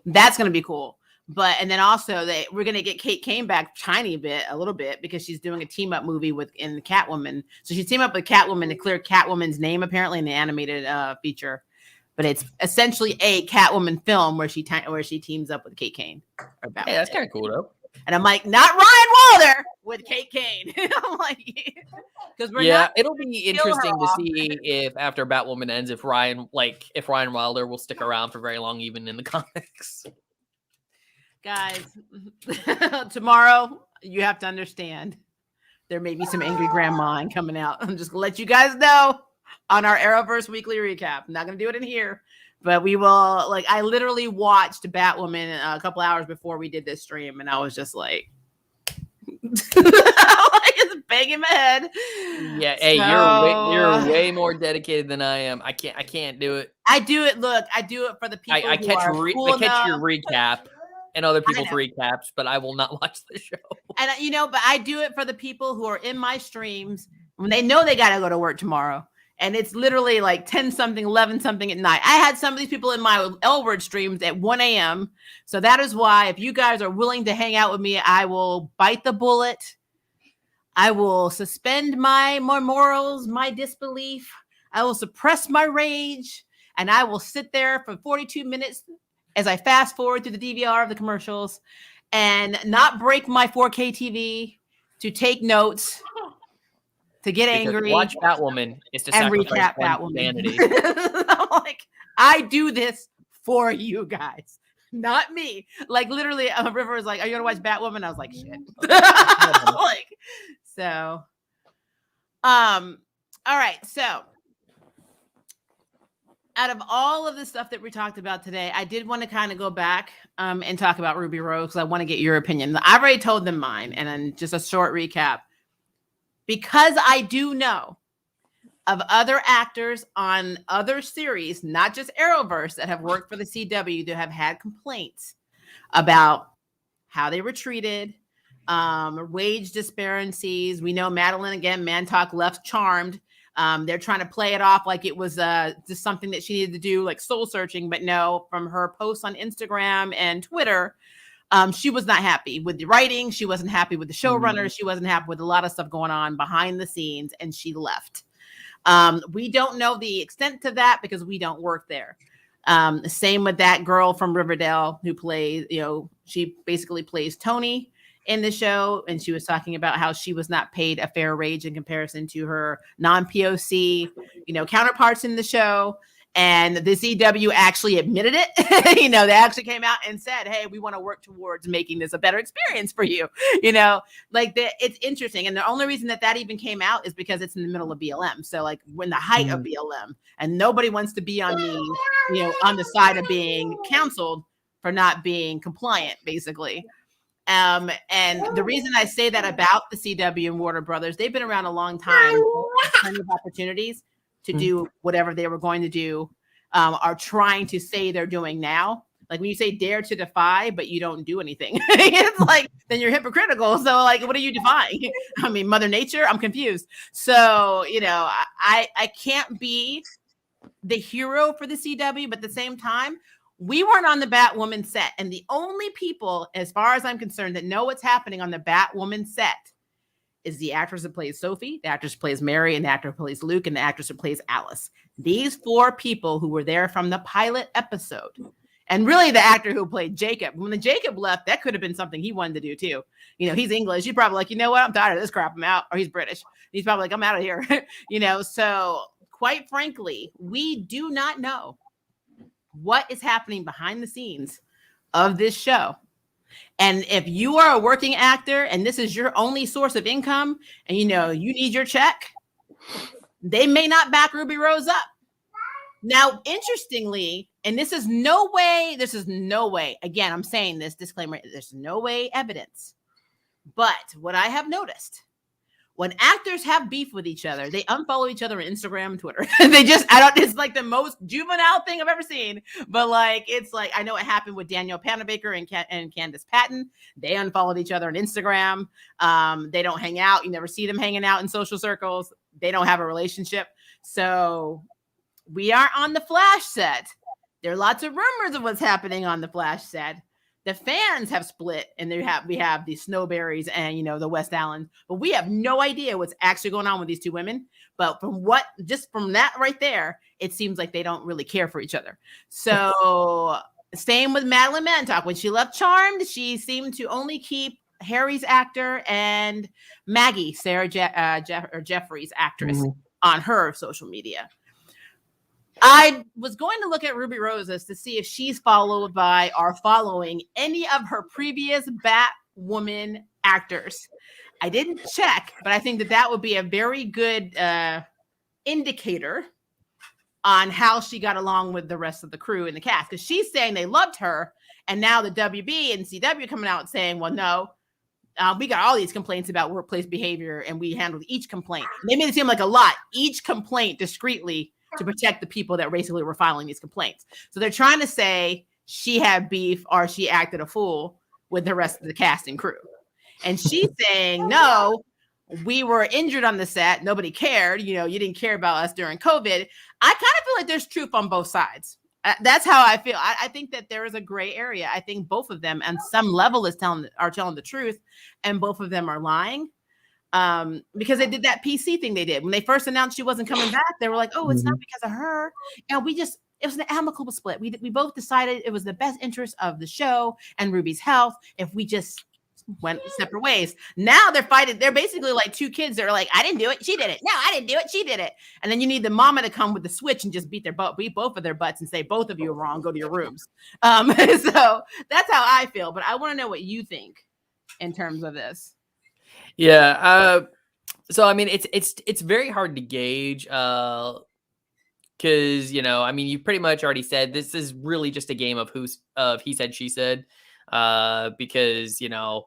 that's gonna be cool. And then also we're gonna get Kate Kane back a little bit, because she's doing a team up movie in Catwoman. So she's teamed up with Catwoman to clear Catwoman's name apparently in the animated feature. But it's essentially a Catwoman film where she teams up with Kate Kane. Hey, that's kind of cool though. And I'm like, not Ryan Wilder with Kate Kane. I'm like, because it'll be interesting to see if after Batwoman ends, if Ryan Wilder will stick around for very long, even in the comics. Guys, tomorrow you have to understand there may be some angry grandma coming out. I'm just gonna let you guys know on our Arrowverse weekly recap. I'm not gonna do it in here, but we will. I literally watched Batwoman a couple hours before we did this stream, and I was just like, just banging my head. Yeah, hey, you're way more dedicated than I am. I can't do it. I do it. Look, I do it for the people. I catch your recap and other people's recaps, but I will not watch the show. And but I do it for the people who are in my streams when they know they got to go to work tomorrow. And it's literally like 10 something, 11 something at night. I had some of these people in my L Word streams at 1 a.m. So that is why, if you guys are willing to hang out with me, I will bite the bullet. I will suspend my morals, my disbelief. I will suppress my rage. And I will sit there for 42 minutes as I fast forward through the DVR of the commercials and not break my 4K TV, to take notes, to get angry. Watch Batwoman is to and sacrifice recap Batwoman. Vanity. I'm like, I do this for you guys, not me. Like literally, River was like, "Are you gonna watch Batwoman?" I was like, "Shit." All right. So, out of all of the stuff that we talked about today, I did want to kind of go back and talk about RubyRose, because I want to get your opinion. I've already told them mine, and then just a short recap. Because I do know of other actors on other series, not just Arrowverse, that have worked for the CW, that have had complaints about how they were treated, wage disparities. We know Madeline, again, Mantalk left Charmed. They're trying to play it off like it was just something that she needed to do, like soul searching. But no, from her posts on Instagram and Twitter, she was not happy with the writing. She wasn't happy with the showrunners. She wasn't happy with a lot of stuff going on behind the scenes, and she left. We don't know the extent of that because we don't work there. Same with that girl from Riverdale who plays, she basically plays Tony in the show, and she was talking about how she was not paid a fair wage in comparison to her non-POC, counterparts in the show. And the CW actually admitted it. They actually came out and said, "Hey, we want to work towards making this a better experience for you." It's interesting. And the only reason that even came out is because it's in the middle of BLM. So we're in the height of BLM, and nobody wants to be on the side of being canceled for not being compliant, basically. And the reason I say that about the CW and Warner Brothers, they've been around a long time, plenty of opportunities. to do whatever they were going to do, are trying to say they're doing now. Like when you say dare to defy, but you don't do anything, it's like, then you're hypocritical. So like, what are you defying? I mean, Mother Nature, I'm confused. So, you know, I can't be the hero for the CW, but at the same time, we weren't on the Batwoman set. And the only people, as far as I'm concerned, that know what's happening on the Batwoman set is the actress that plays Sophie, the actress who plays Mary, and the actor who plays Luke, and the actress who plays Alice. These 4 people who were there from the pilot episode. And really the actor who played Jacob. When the Jacob left, that could have been something he wanted to do too. You know, he's English. He's probably like, you know what? I'm tired of this crap. I'm out. Or he's British. He's probably like, I'm out of here. You know, so quite frankly, we do not know what is happening behind the scenes of this show. And if you are a working actor and this is your only source of income and, you know, you need your check, they may not back RubyRose up. Now, interestingly, and this is no way, again, I'm saying this disclaimer, there's no way evidence. But what I have noticed, when actors have beef with each other, they unfollow each other on Instagram and Twitter. It's like the most juvenile thing I've ever seen. But like, it's like, I know it happened with Danielle Panabaker and Candace Patton. They unfollowed each other on Instagram. They don't hang out. You never see them hanging out in social circles. They don't have a relationship. So we are on the Flash set. There are lots of rumors of what's happening on the Flash set. The fans have split, and we have the Snowberries and, you know, the West Allens, but we have no idea what's actually going on with these 2 women. But from that right there, it seems like they don't really care for each other. So same with Madeline Mantock. When she left Charmed, she seemed to only keep Harry's actor and Maggie, Sarah Jeffries' actress, on her social media. I was going to look at RubyRose to see if she's following any of her previous Batwoman actors. I didn't check, but I think that would be a very good indicator on how she got along with the rest of the crew and the cast. Because she's saying they loved her, and now the WB and CW coming out saying, well, no, we got all these complaints about workplace behavior, and we handled each complaint. They made it seem like a lot, each complaint discreetly, to protect the people that basically were filing these complaints. So they're trying to say she had beef or she acted a fool with the rest of the cast and crew. And she's saying, no, we were injured on the set. Nobody cared. You know, you didn't care about us during COVID. I kind of feel like there's truth on both sides. That's how I feel. I think that there is a gray area. I think both of them on some level are telling the truth, and both of them are lying. Because they did that PC thing they did. When they first announced she wasn't coming back, they were like, oh, it's not because of her. And it was an amicable split. We both decided it was the best interest of the show and Ruby's health if we just went separate ways. Now they're fighting. They're basically like 2 kids that are like, I didn't do it. She did it. No, I didn't do it. She did it. And then you need the mama to come with the switch and just beat both of their butts and say, both of you are wrong. Go to your rooms. So that's how I feel. But I want to know what you think in terms of this. Yeah. So I mean, it's very hard to gauge, because, you know, I mean, you pretty much already said this is really just a game of he said, she said, because, you know,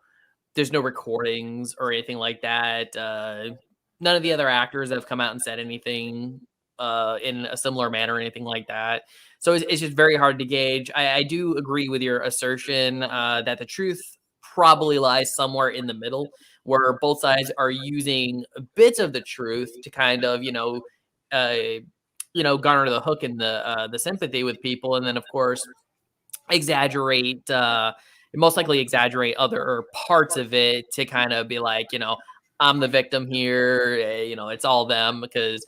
there's no recordings or anything like that. None of the other actors have come out and said anything in a similar manner or anything like that. So it's just very hard to gauge. I do agree with your assertion that the truth probably lies somewhere in the middle, where both sides are using bits of the truth to kind of, garner the hook and the sympathy with people, and then of course most likely exaggerate other parts of it to kind of be like, I'm the victim here. It's all them, because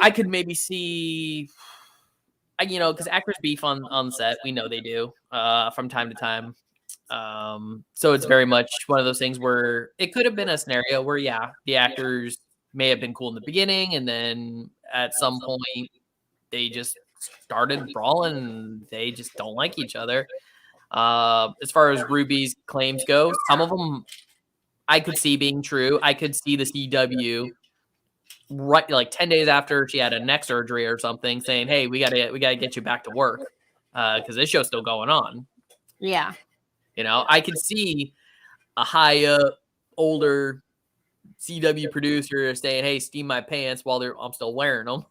I could maybe see, because actors beef on set, we know they do from time to time. So it's very much one of those things where it could have been a scenario where, yeah, the actors may have been cool in the beginning, and then at some point they just started brawling and they just don't like each other. As far as Ruby's claims go, some of them I could see being true. I could see the CW right like 10 days after she had a neck surgery or something saying, hey, we gotta get you back to work, because this show's still going on. Yeah. I could see a high up, older CW producer saying, "Hey, steam my pants while I'm still wearing them."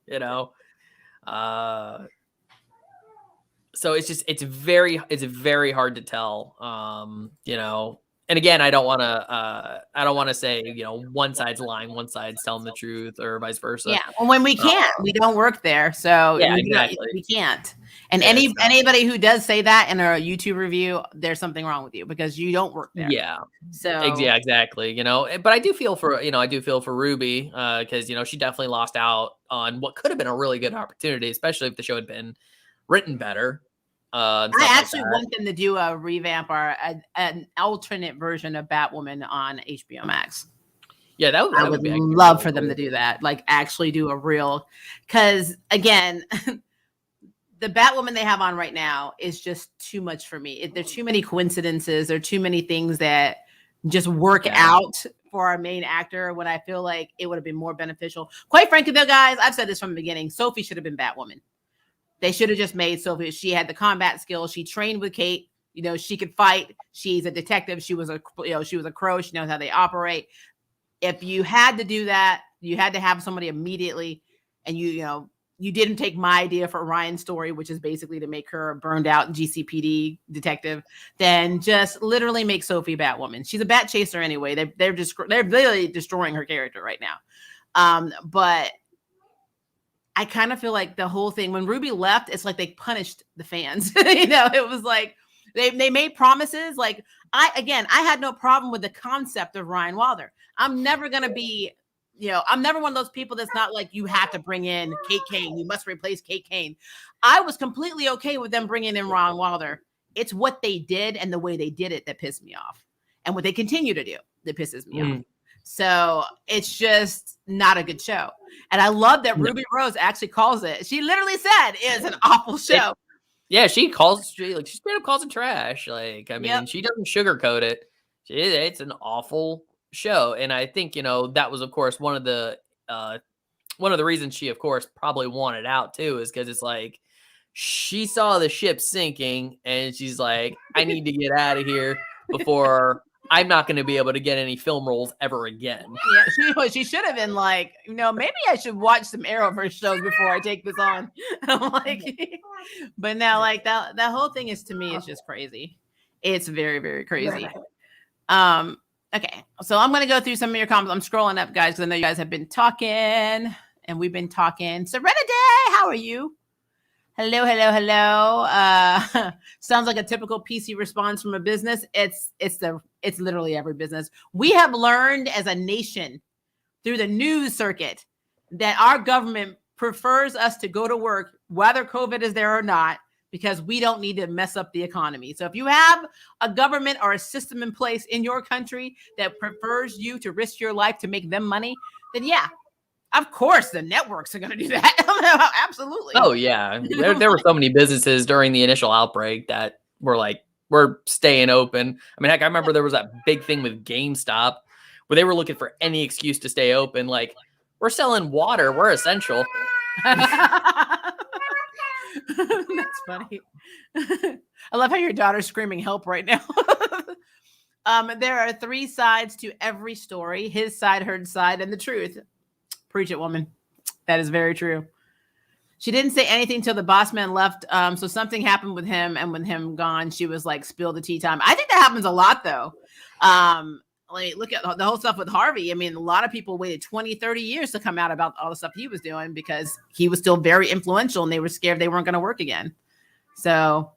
You know, so it's very hard to tell. You know, and again, I don't want to say, you know, one side's lying, one side's telling the truth, or vice versa. Yeah, well, when we can't, we don't work there, so yeah, exactly. We can't. And Yeah, anybody who does say that in a YouTube review, there's something wrong with you because you don't work there. Yeah. So yeah, exactly. You know, but I do feel for Ruby, because, you know, she definitely lost out on what could have been a really good opportunity, especially if the show had been written better. I actually want them to do a revamp or an alternate version of Batwoman on HBO Max. Yeah, I would love for them to do that. Like actually do a real, because again, the Batwoman they have on right now is just too much for me. There are too many coincidences. There are too many things that just work out for our main actor when I feel like it would have been more beneficial. Quite frankly, though, guys, I've said this from the beginning. Sophie should have been Batwoman. They should have just made Sophie. She had the combat skills. She trained with Kate. You know, she could fight. She's a detective. She was a crow. She knows how they operate. If you had to do that, you had to have somebody immediately, and you didn't take my idea for Ryan's story, which is basically to make her a burned out GCPD detective, then just literally make Sophie Batwoman. She's a bat chaser anyway. They're really destroying her character right now. But I kind of feel like the whole thing, when Ruby left, it's like they punished the fans. You know, it was like they made promises. Like I had no problem with the concept of Ryan Wilder. I'm never going to be, I'm never one of those people that's not like, you have to bring in Kate Kane. You must replace Kate Kane. I was completely okay with them bringing in Ryan Wilder. It's what they did and the way they did it that pissed me off. And what they continue to do that pisses me off. So it's just not a good show. And I love that RubyRose actually calls it. She literally said it's an awful show. She straight up calls it trash. Like, I mean, she doesn't sugarcoat it. It's an awful show. And I think, that was, of course, one of the reasons she, of course, probably wanted out too, is because it's like she saw the ship sinking and she's like, I need to get out of here before I'm not going to be able to get any film roles ever again. Yeah, she should have been like, maybe I should watch some Arrowverse shows before I take this on. I'm like, but now, like that whole thing is, to me, it's just crazy. It's very, very crazy. Okay, so I'm going to go through some of your comments. I'm scrolling up, guys, because I know you guys have been talking, and we've been talking. Serenity, how are you? Hello. Sounds like a typical PC response from a business. It's literally every business. We have learned as a nation through the news circuit that our government prefers us to go to work, whether COVID is there or not, because we don't need to mess up the economy. So if you have a government or a system in place in your country that prefers you to risk your life to make them money, then yeah, of course the networks are going to do that. Absolutely. Oh yeah. There were so many businesses during the initial outbreak that were like, we're staying open. I mean, heck, I remember there was that big thing with GameStop where they were looking for any excuse to stay open. Like, we're selling water. We're essential. That's funny. I love how your daughter's screaming help right now. There are 3 sides to every story: his side, her side, and the truth. Preach it, woman. That is very true. She didn't say anything till the boss man left. So something happened with him, and with him gone, she was like, spill the tea time. I think that happens a lot, though. Like, look at the whole stuff with Harvey. I mean, a lot of people waited 20, 30 years to come out about all the stuff he was doing because he was still very influential and they were scared they weren't going to work again. So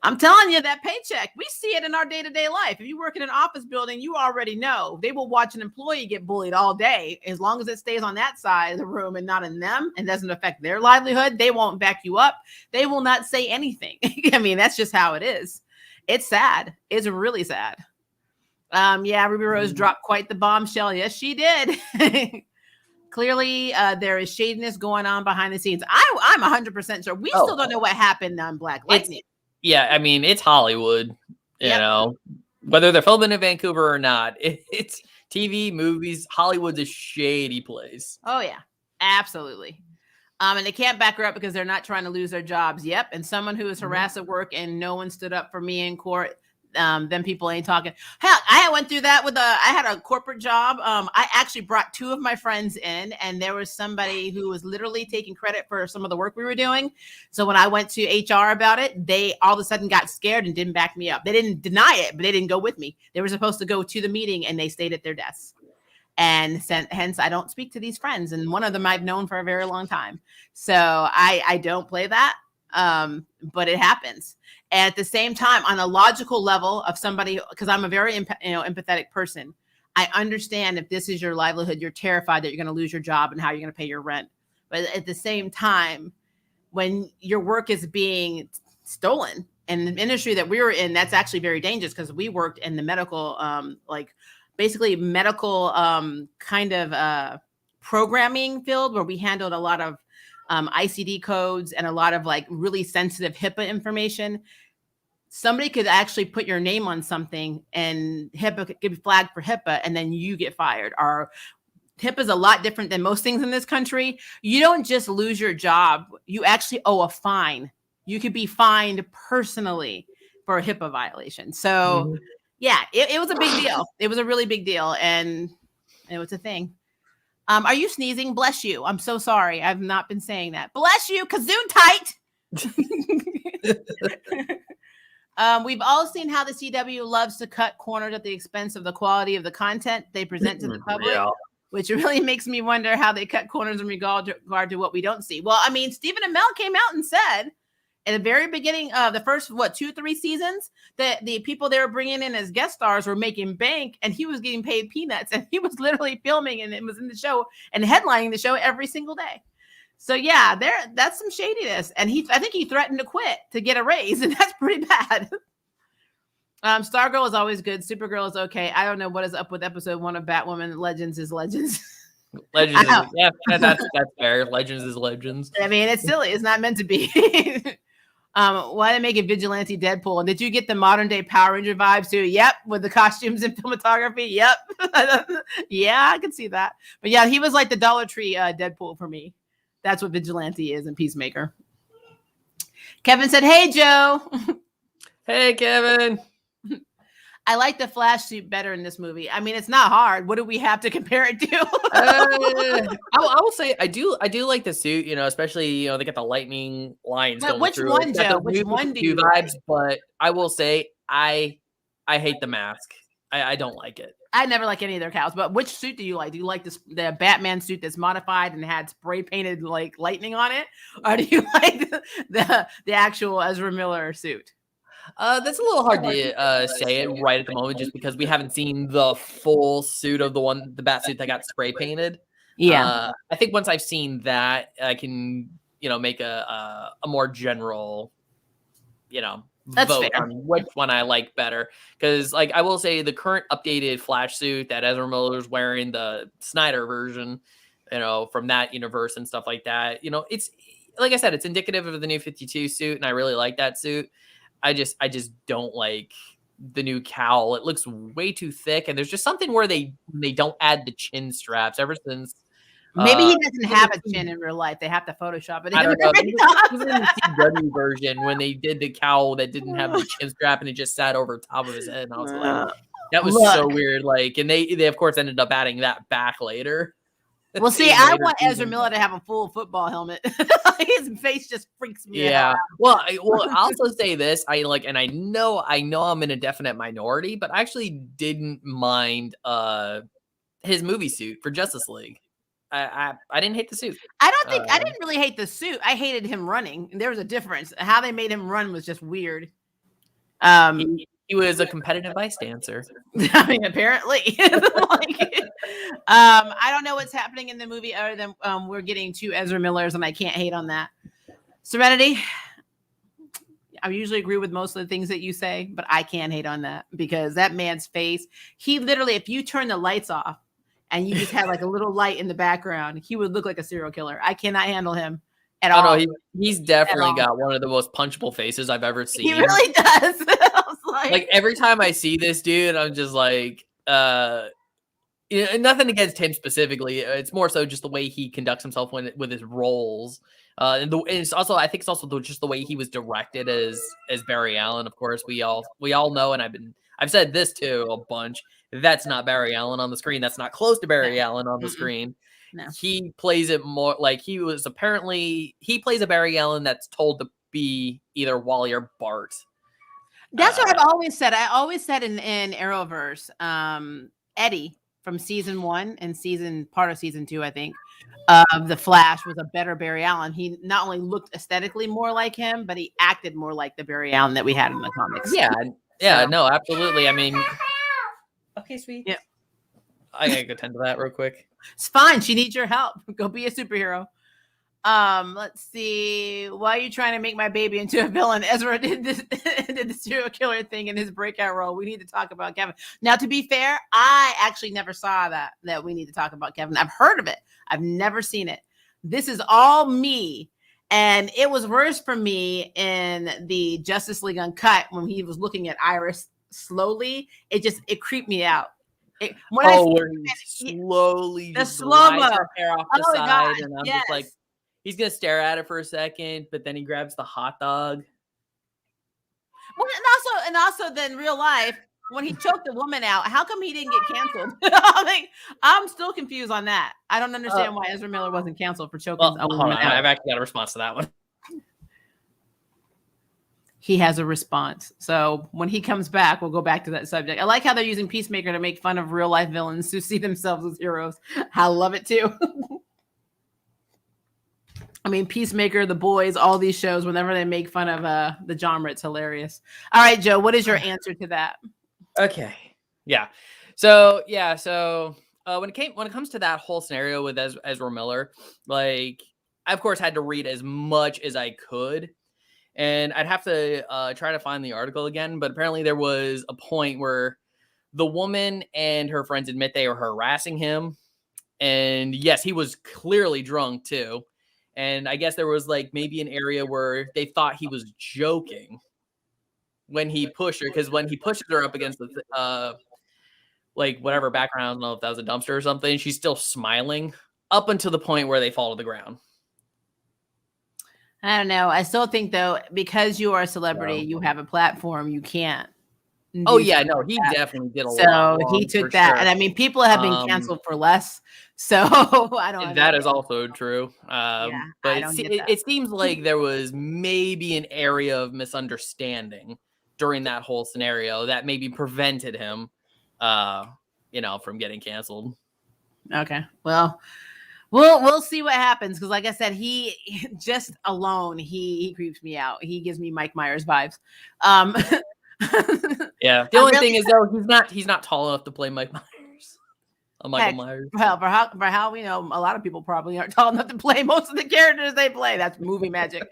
I'm telling you, that paycheck, we see it in our day-to-day life. If you work in an office building, you already know they will watch an employee get bullied all day. As long as it stays on that side of the room and not in them and doesn't affect their livelihood, they won't back you up. They will not say anything. I mean, that's just how it is. It's sad. It's really sad. RubyRose dropped quite the bombshell. Yes, she did. Clearly, there is shadiness going on behind the scenes. I'm 100% sure. We still don't know what happened on Black Lightning. Yeah, I mean, it's Hollywood, you know, whether they're filming in Vancouver or not. It's TV, movies. Hollywood's a shady place. Oh, yeah, absolutely. And they can't back her up because they're not trying to lose their jobs. Yep. And someone who was harassed at work and no one stood up for me in court. then people ain't talking. Hell, I went through that I had a corporate job. I actually brought 2 of my friends in, and there was somebody who was literally taking credit for some of the work we were doing. So when I went to HR about it, they all of a sudden got scared and didn't back me up. They didn't deny it, but they didn't go with me. They were supposed to go to the meeting, and they stayed at their desks. And hence I don't speak to these friends. And one of them I've known for a very long time. So I don't play that. But it happens. And at the same time, on a logical level of somebody, because I'm a very empathetic person, I understand if this is your livelihood, you're terrified that you're going to lose your job and how you're going to pay your rent. But at the same time, when your work is being stolen, and the industry that we were in, that's actually very dangerous, because we worked in the medical, basically medical kind of programming field, where we handled a lot of ICD codes and a lot of like really sensitive HIPAA information. Somebody could actually put your name on something and HIPAA could be flagged for HIPAA, and then you get fired. Or HIPAA is a lot different than most things in this country. You don't just lose your job. You actually owe a fine. You could be fined personally for a HIPAA violation. So yeah, it was a big deal. It was a really big deal. And it was a thing. Are you sneezing? Bless you. I'm so sorry. I've not been saying that. Bless you. Kazoon tight. We've all seen how the CW loves to cut corners at the expense of the quality of the content they present to the public, which really makes me wonder how they cut corners in regard to what we don't see. Well, I mean, Stephen Amell came out and said at the very beginning of the first, 2-3 seasons, that the people they were bringing in as guest stars were making bank, and he was getting paid peanuts, and he was literally filming and it was in the show and headlining the show every single day. So yeah, that's some shadiness. And I think he threatened to quit to get a raise, and that's pretty bad. Stargirl is always good. Supergirl is okay. I don't know what is up with episode 1 of Batwoman. Legends is Legends. Legends is, yeah, that's fair. Legends is Legends. I mean, it's silly. It's not meant to be. Why did they make it Vigilante Deadpool? And did you get the modern day Power Ranger vibes too? Yep, with the costumes and cinematography. Yep. Yeah, I can see that. But yeah, he was like the Dollar Tree Deadpool for me. That's what Vigilante is and Peacemaker. Kevin said, "Hey, Joe." Hey, Kevin. I like the Flash suit better in this movie. I mean, it's not hard. What do we have to compare it to? I will say I do like the suit, especially, they got the lightning lines. But which one, Joe? Which one do you vibes? But I will say I hate the mask. I don't like it. I never like any of their cows. But which suit do you like? Do you like the Batman suit that's modified and had spray painted like lightning on it, or do you like the actual Ezra Miller suit? That's a little hard to say it right at the moment, just because we haven't seen the full suit of the bat suit that got spray painted. Yeah, I think once I've seen that, I can make a more general that's vote fair. on which one I like better. Because I will say the current updated Flash suit that Ezra Miller's wearing, the Snyder version, from that universe and stuff like that, it's like I said, it's indicative of the new 52 suit, and I really like that suit. I just don't like the new cowl. It looks way too thick, and there's just something where they don't add the chin straps ever since. Maybe he doesn't have a chin in real life. They have to Photoshop it. I don't know. Even in the CW version, when they did the cowl that didn't have the chin strap and it just sat over top of his head, and I was like, that was so weird. And they of course ended up adding that back later. Well, see, I want Ezra Miller to have a full football helmet. His face just freaks me out. Well, I'll also say this. I know I'm in a definite minority, but I actually didn't mind his movie suit for Justice League. I didn't hate the suit. I didn't really hate the suit. I hated him running. There was a difference. How they made him run was just weird. He was a competitive ice dancer. I mean, apparently. I don't know what's happening in the movie other than we're getting 2 Ezra Millers, and I can't hate on that. Serenity, I usually agree with most of the things that you say, but I can't hate on that, because that man's face, he literally, if you turn the lights off and you just had like a little light in the background, he would look like a serial killer. I cannot handle him at all. No, he's definitely got one of the most punchable faces I've ever seen. He really does. Like every time I see this dude, I'm just like, Yeah, nothing against him specifically. It's more so just the way he conducts himself with his roles. And it's also, I think it's also just the way he was directed as Barry Allen. Of course, we all know, and I've said this too a bunch. That's not Barry Allen on the screen. That's not close to Barry Allen on the screen. No. He plays it more like he plays a Barry Allen that's told to be either Wally or Bart. That's what I've always said. I always said in Arrowverse, Eddie from season 1 and part of season 2, I think, of The Flash was a better Barry Allen. He not only looked aesthetically more like him, but he acted more like the Barry Allen that we had in the comics. Yeah, no, absolutely. I mean, okay, sweet. Yeah, I gotta go tend to that real quick. It's fine. She needs your help. Go be a superhero. Let's see. Why are you trying to make my baby into a villain? Ezra did the serial killer thing in his breakout role. We need to talk about Kevin. Now, to be fair, I actually never saw that we need to talk about Kevin. I've heard of it. I've never seen it. This is all me. And it was worse for me in the Justice League Uncut when he was looking at Iris slowly. It creeped me out. Where he slowly the slow-mo her hair off the side, God, and I'm just like, he's gonna stare at it for a second, but then he grabs the hot dog. Well, and also, then real life when he choked the woman out, how come he didn't get canceled? I mean, I'm still confused on that. I don't understand why Ezra Miller wasn't canceled for choking a woman out. I've actually got a response to that one. He has a response. So when he comes back, we'll go back to that subject. I like how they're using Peacemaker to make fun of real life villains who see themselves as heroes. I love it too. I mean, Peacemaker, The Boys, all these shows, whenever they make fun of the genre, it's hilarious. All right, Joe, what is your answer to that? Okay. Yeah. So when it comes to that whole scenario with Ezra Miller, like, I of course had to read as much as I could. And I'd have to try to find the article again, but apparently there was a point where the woman and her friends admit they were harassing him. And yes, he was clearly drunk too. And I guess there was like maybe an area where they thought he was joking when he pushed her, because when he pushes her up against the like whatever background, I don't know if that was a dumpster or something, she's still smiling up until the point where they fall to the ground. I don't know. I still think, though, because you are a celebrity, you have a platform, you can't. Oh, yeah. No, he definitely did a lot. So he took that. Sure. And I mean, people have been canceled for less. So I don't know. That is also true. But it seems like there was maybe an area of misunderstanding during that whole scenario that maybe prevented him, from getting canceled. Okay. Well, we'll see what happens, because like I said, he just alone he creeps me out. He gives me Mike Myers vibes. Yeah. The only thing is, though, he's not tall enough to play Mike Myers. Michael Myers. Well, for how we know, a lot of people probably aren't tall enough to play most of the characters they play. That's movie magic.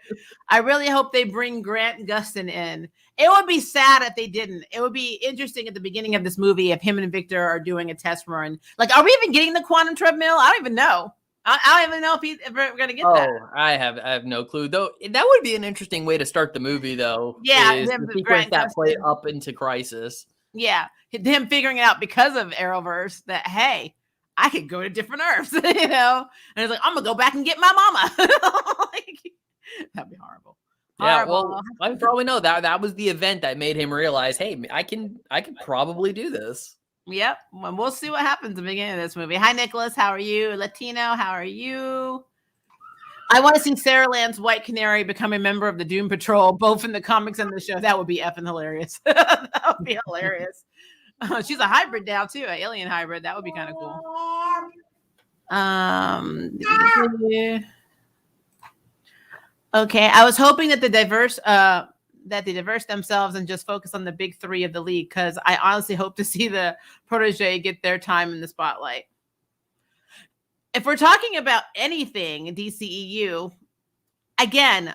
I really hope they bring Grant Gustin in. It would be sad if they didn't. It would be interesting at the beginning of this movie if him and Victor are doing a test run. Like, are we even getting the quantum treadmill? I don't even know. I don't even know if we're going to get that. Oh, I have no clue. Though that would be an interesting way to start the movie, though. Yeah, the sequence that play up into Crisis. Yeah, him figuring it out because of Arrowverse that, hey, I could go to different Earths, And it's like, I'm gonna go back and get my mama. That'd be horrible. Yeah, well, I probably know that was the event that made him realize, hey, I can probably do this. Yep. Well, we'll see what happens at the beginning of this movie. Hi, Nicholas. How are you? Latino, how are you? I want to see Sarah Lance White Canary become a member of the Doom Patrol, both in the comics and the show. That would be effing hilarious. That would be hilarious. She's a hybrid now, too, an alien hybrid. That would be kind of cool. Okay. I was hoping that they diverse themselves and just focus on the big three of the league, because I honestly hope to see the protege get their time in the spotlight. If we're talking about anything in DCEU, again,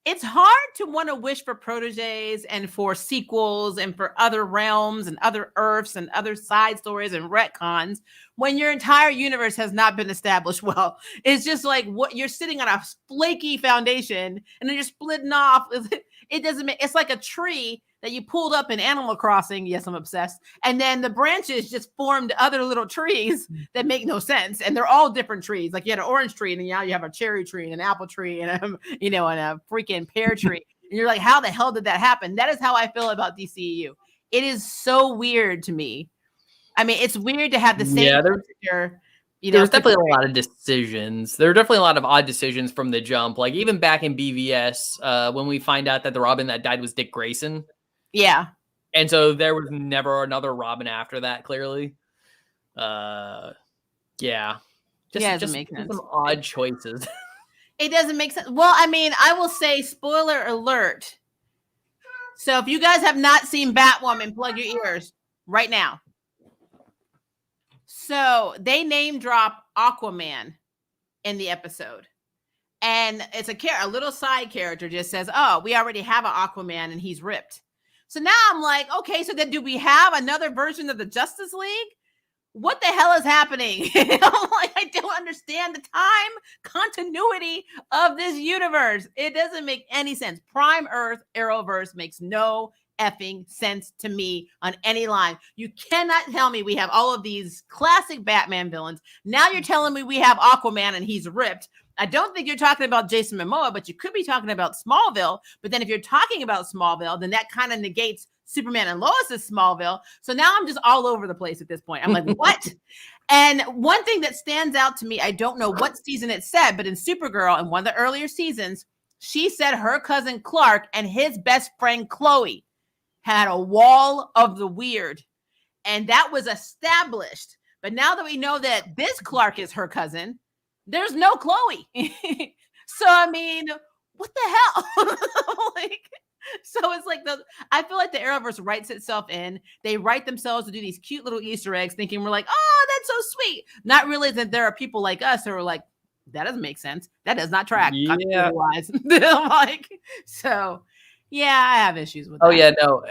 it's hard to want to wish for proteges and for sequels and for other realms and other Earths and other side stories and retcons when your entire universe has not been established well. It's just like what you're sitting on a flaky foundation and then you're splitting off. It doesn't make, it's like a tree that you pulled up in Animal Crossing. Yes, I'm obsessed. And then the branches just formed other little trees that make no sense. And they're all different trees. Like you had an orange tree, and now you have a cherry tree and an apple tree and and a freaking pear tree. And you're like, how the hell did that happen? That is how I feel about DCEU. It is so weird to me. I mean, it's weird to have the same character. There's definitely a lot of decisions. There are definitely a lot of odd decisions from the jump. Like even back in BVS, when we find out that the Robin that died was Dick Grayson. Yeah. And so there was never another Robin after that, clearly. Yeah. Just make sense. Some odd choices. It doesn't make sense. Well, I mean, I will say spoiler alert. So if you guys have not seen Batwoman, plug your ears right now. So they name drop Aquaman in the episode. And it's a little side character just says, oh, we already have an Aquaman and he's ripped. So now I'm like, okay, so then do we have another version of the Justice League? What the hell is happening? I'm like, I don't understand the time continuity of this universe. It doesn't make any sense. Prime Earth Arrowverse makes no effing sense to me on any line. You cannot tell me we have all of these classic Batman villains. Now you're telling me we have Aquaman and he's ripped. I don't think you're talking about Jason Momoa, but you could be talking about Smallville. But then if you're talking about Smallville, then that kind of negates Superman and Lois's Smallville. So now I'm just all over the place at this point. I'm like, what? And one thing that stands out to me, I don't know what season it said, but in Supergirl, in one of the earlier seasons, she said her cousin Clark and his best friend Chloe had a wall of the weird. And that was established. But now that we know that this Clark is her cousin, there's no Chloe. So, I mean, what the hell? So it's like I feel like the Arrowverse writes itself in. They write themselves to do these cute little Easter eggs, thinking we're like, oh, that's so sweet. Not realizing that there are people like us who are like, that doesn't make sense. That does not track. Yeah. So yeah, I have issues with that. Oh yeah, no.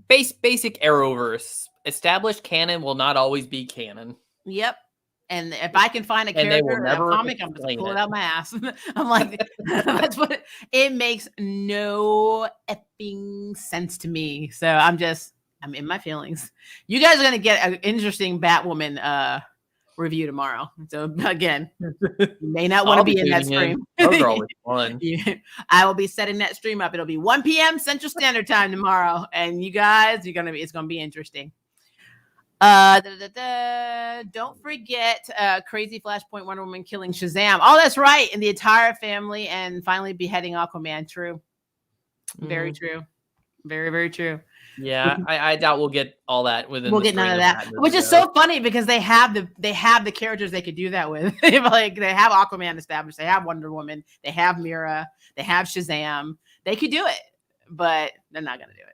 Basic Arrowverse. Established canon will not always be canon. Yep. And if I can find a character in a comic, I'm just pull it out my ass. I'm like, that's what it makes no effing sense to me. So I'm in my feelings. You guys are gonna get an interesting Batwoman review tomorrow. So again, you may not want to be in that stream. Those are always fun. I will be setting that stream up. It'll be 1 p.m. Central Standard Time tomorrow, and you guys, it's gonna be interesting. Don't forget crazy Flashpoint Wonder Woman killing Shazam. Oh, that's right. And the entire family and finally beheading Aquaman. True. Very true. Very, very true. Yeah, I doubt we'll get all that within. We'll get none of that, which is so funny because they have the characters they could do that with. Like they have Aquaman established, they have Wonder Woman, they have Mira, they have Shazam. They could do it, but they're not gonna do it.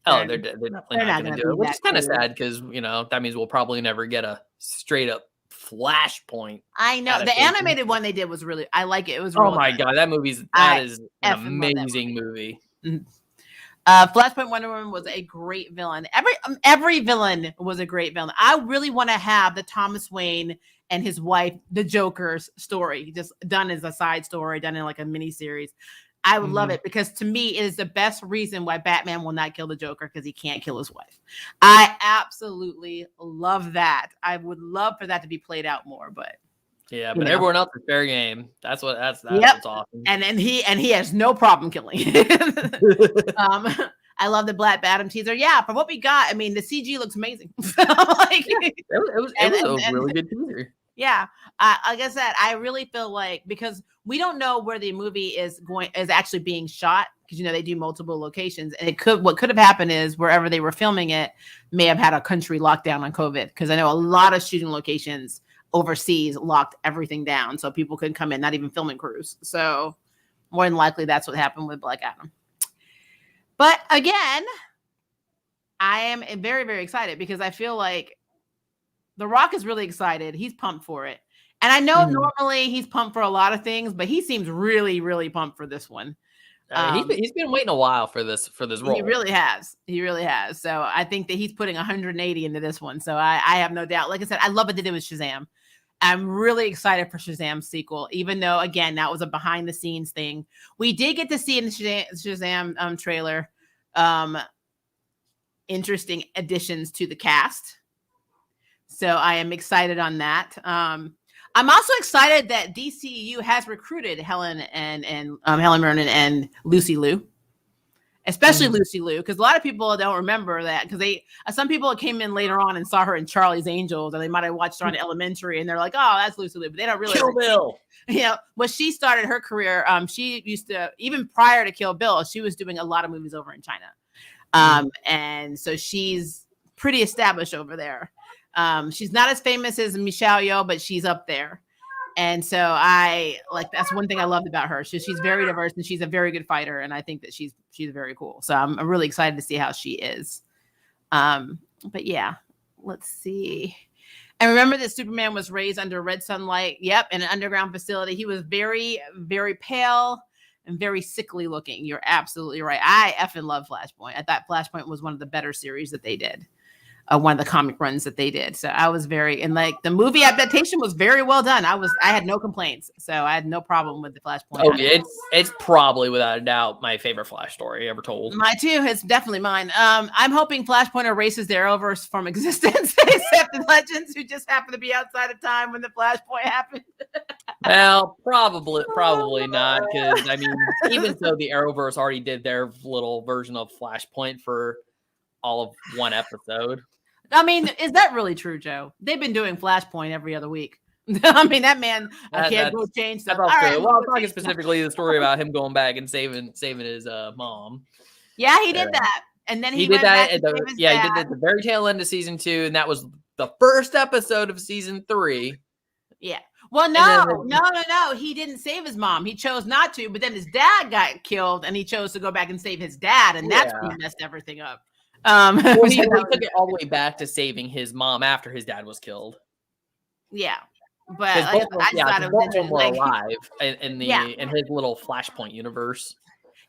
Oh, they're definitely not going to do it, which is kind of sad because, that means we'll probably never get a straight up Flashpoint. I know. The animated one they did was really, I like it. It was really God. That is an amazing movie. Flashpoint Wonder Woman was a great villain. Every villain was a great villain. I really want to have the Thomas Wayne and his wife, the Joker's story, just done as a side story, done in like a mini series. I would love it because to me, it is the best reason why Batman will not kill the Joker because he can't kill his wife. I absolutely love that. I would love for that to be played out more, but but everyone else is fair game. That's what's awesome. And he has no problem killing. I love the Black Adam teaser. Yeah, from what we got, I mean, the CG looks amazing. It was a really good teaser. Yeah, like I said, I really feel like because we don't know where the movie is actually being shot because they do multiple locations, and what could have happened is wherever they were filming it may have had a country lockdown on COVID because I know a lot of shooting locations overseas locked everything down, so people couldn't come in, not even filming crews. So more than likely, that's what happened with Black Adam. But again, I am very, very excited because I feel like The Rock is really excited. He's pumped for it. And I know normally he's pumped for a lot of things, but he seems really, really pumped for this one. He's been waiting a while for this role. He really has. So I think that he's putting 180 into this one. So I have no doubt. Like I said, I love what they did with Shazam. I'm really excited for Shazam's sequel, even though, again, that was a behind the scenes thing. We did get to see in the Shazam trailer interesting additions to the cast. So I am excited on that. I'm also excited that DCU has recruited Helen Mirren and Lucy Liu, especially Lucy Liu, because a lot of people don't remember that, because some people came in later on and saw her in Charlie's Angels, and they might have watched her on Elementary, and they're like, "Oh, that's Lucy Liu," but they don't really. Kill Bill. When she started her career, she used to, even prior to Kill Bill, she was doing a lot of movies over in China, and so she's pretty established over there. She's not as famous as Michelle Yeoh, but she's up there. And so that's one thing I loved about her. She's very diverse, and she's a very good fighter. And I think that she's very cool. So I'm really excited to see how she is. But yeah, let's see. And remember that Superman was raised under red sunlight. Yep. In an underground facility. He was very, very pale and very sickly looking. You're absolutely right. I effing love Flashpoint. I thought Flashpoint was one of the better series that they did. One of the comic runs that they did. So I was the movie adaptation was very well done. I had no complaints. So I had no problem with the Flashpoint. Oh, yeah, it's probably without a doubt my favorite Flash story ever told. Mine too. It's definitely mine. I'm hoping Flashpoint erases the Arrowverse from existence, except the Legends, who just happened to be outside of time when the Flashpoint happened. Well, probably not, because I mean, even so, the Arrowverse already did their little version of Flashpoint for all of one episode. I mean, is that really true, Joe? They've been doing Flashpoint every other week. I mean, that man can't go change stuff. Well, I'm talking specifically the story about him going back and saving his mom. Yeah, he did that, and then he did that. He did that at the very tail end of season 2, and that was the first episode of season 3. Yeah. Well, no. He didn't save his mom. He chose not to, but then his dad got killed, and he chose to go back and save his dad, and that's when he messed everything up. He took it all the way back to saving his mom after his dad was killed. Yeah, but I thought it was interesting. Were alive in his little Flashpoint universe.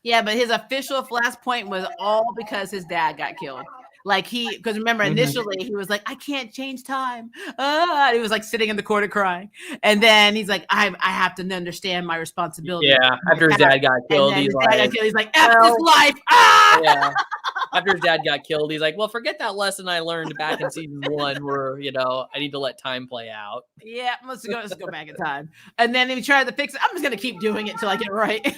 Yeah, but his official Flashpoint was all because his dad got killed. Because remember, initially he was like, "I can't change time." He was like sitting in the corner crying, and then he's like, "I have to understand my responsibility." Yeah, after his dad got killed, he's like, "F this life." Yeah. After his dad got killed, he's like, "Well, forget that lesson I learned back in season 1, where I need to let time play out." Yeah, let's go back in time. And then he tried to fix it. I'm just gonna keep doing it till I get it right.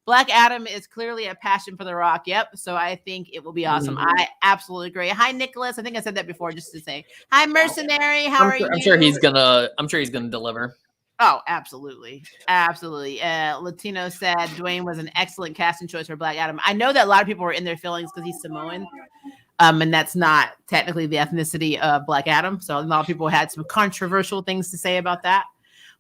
Black Adam is clearly a passion for The Rock. Yep. So I think it will be awesome. I absolutely agree. Hi, Nicholas. I think I said that before, just to say hi, Mercenary. How are you? I'm sure he's gonna deliver. Oh, absolutely. Absolutely. Latino said Dwayne was an excellent casting choice for Black Adam. I know that a lot of people were in their feelings because he's Samoan. And that's not technically the ethnicity of Black Adam. So a lot of people had some controversial things to say about that.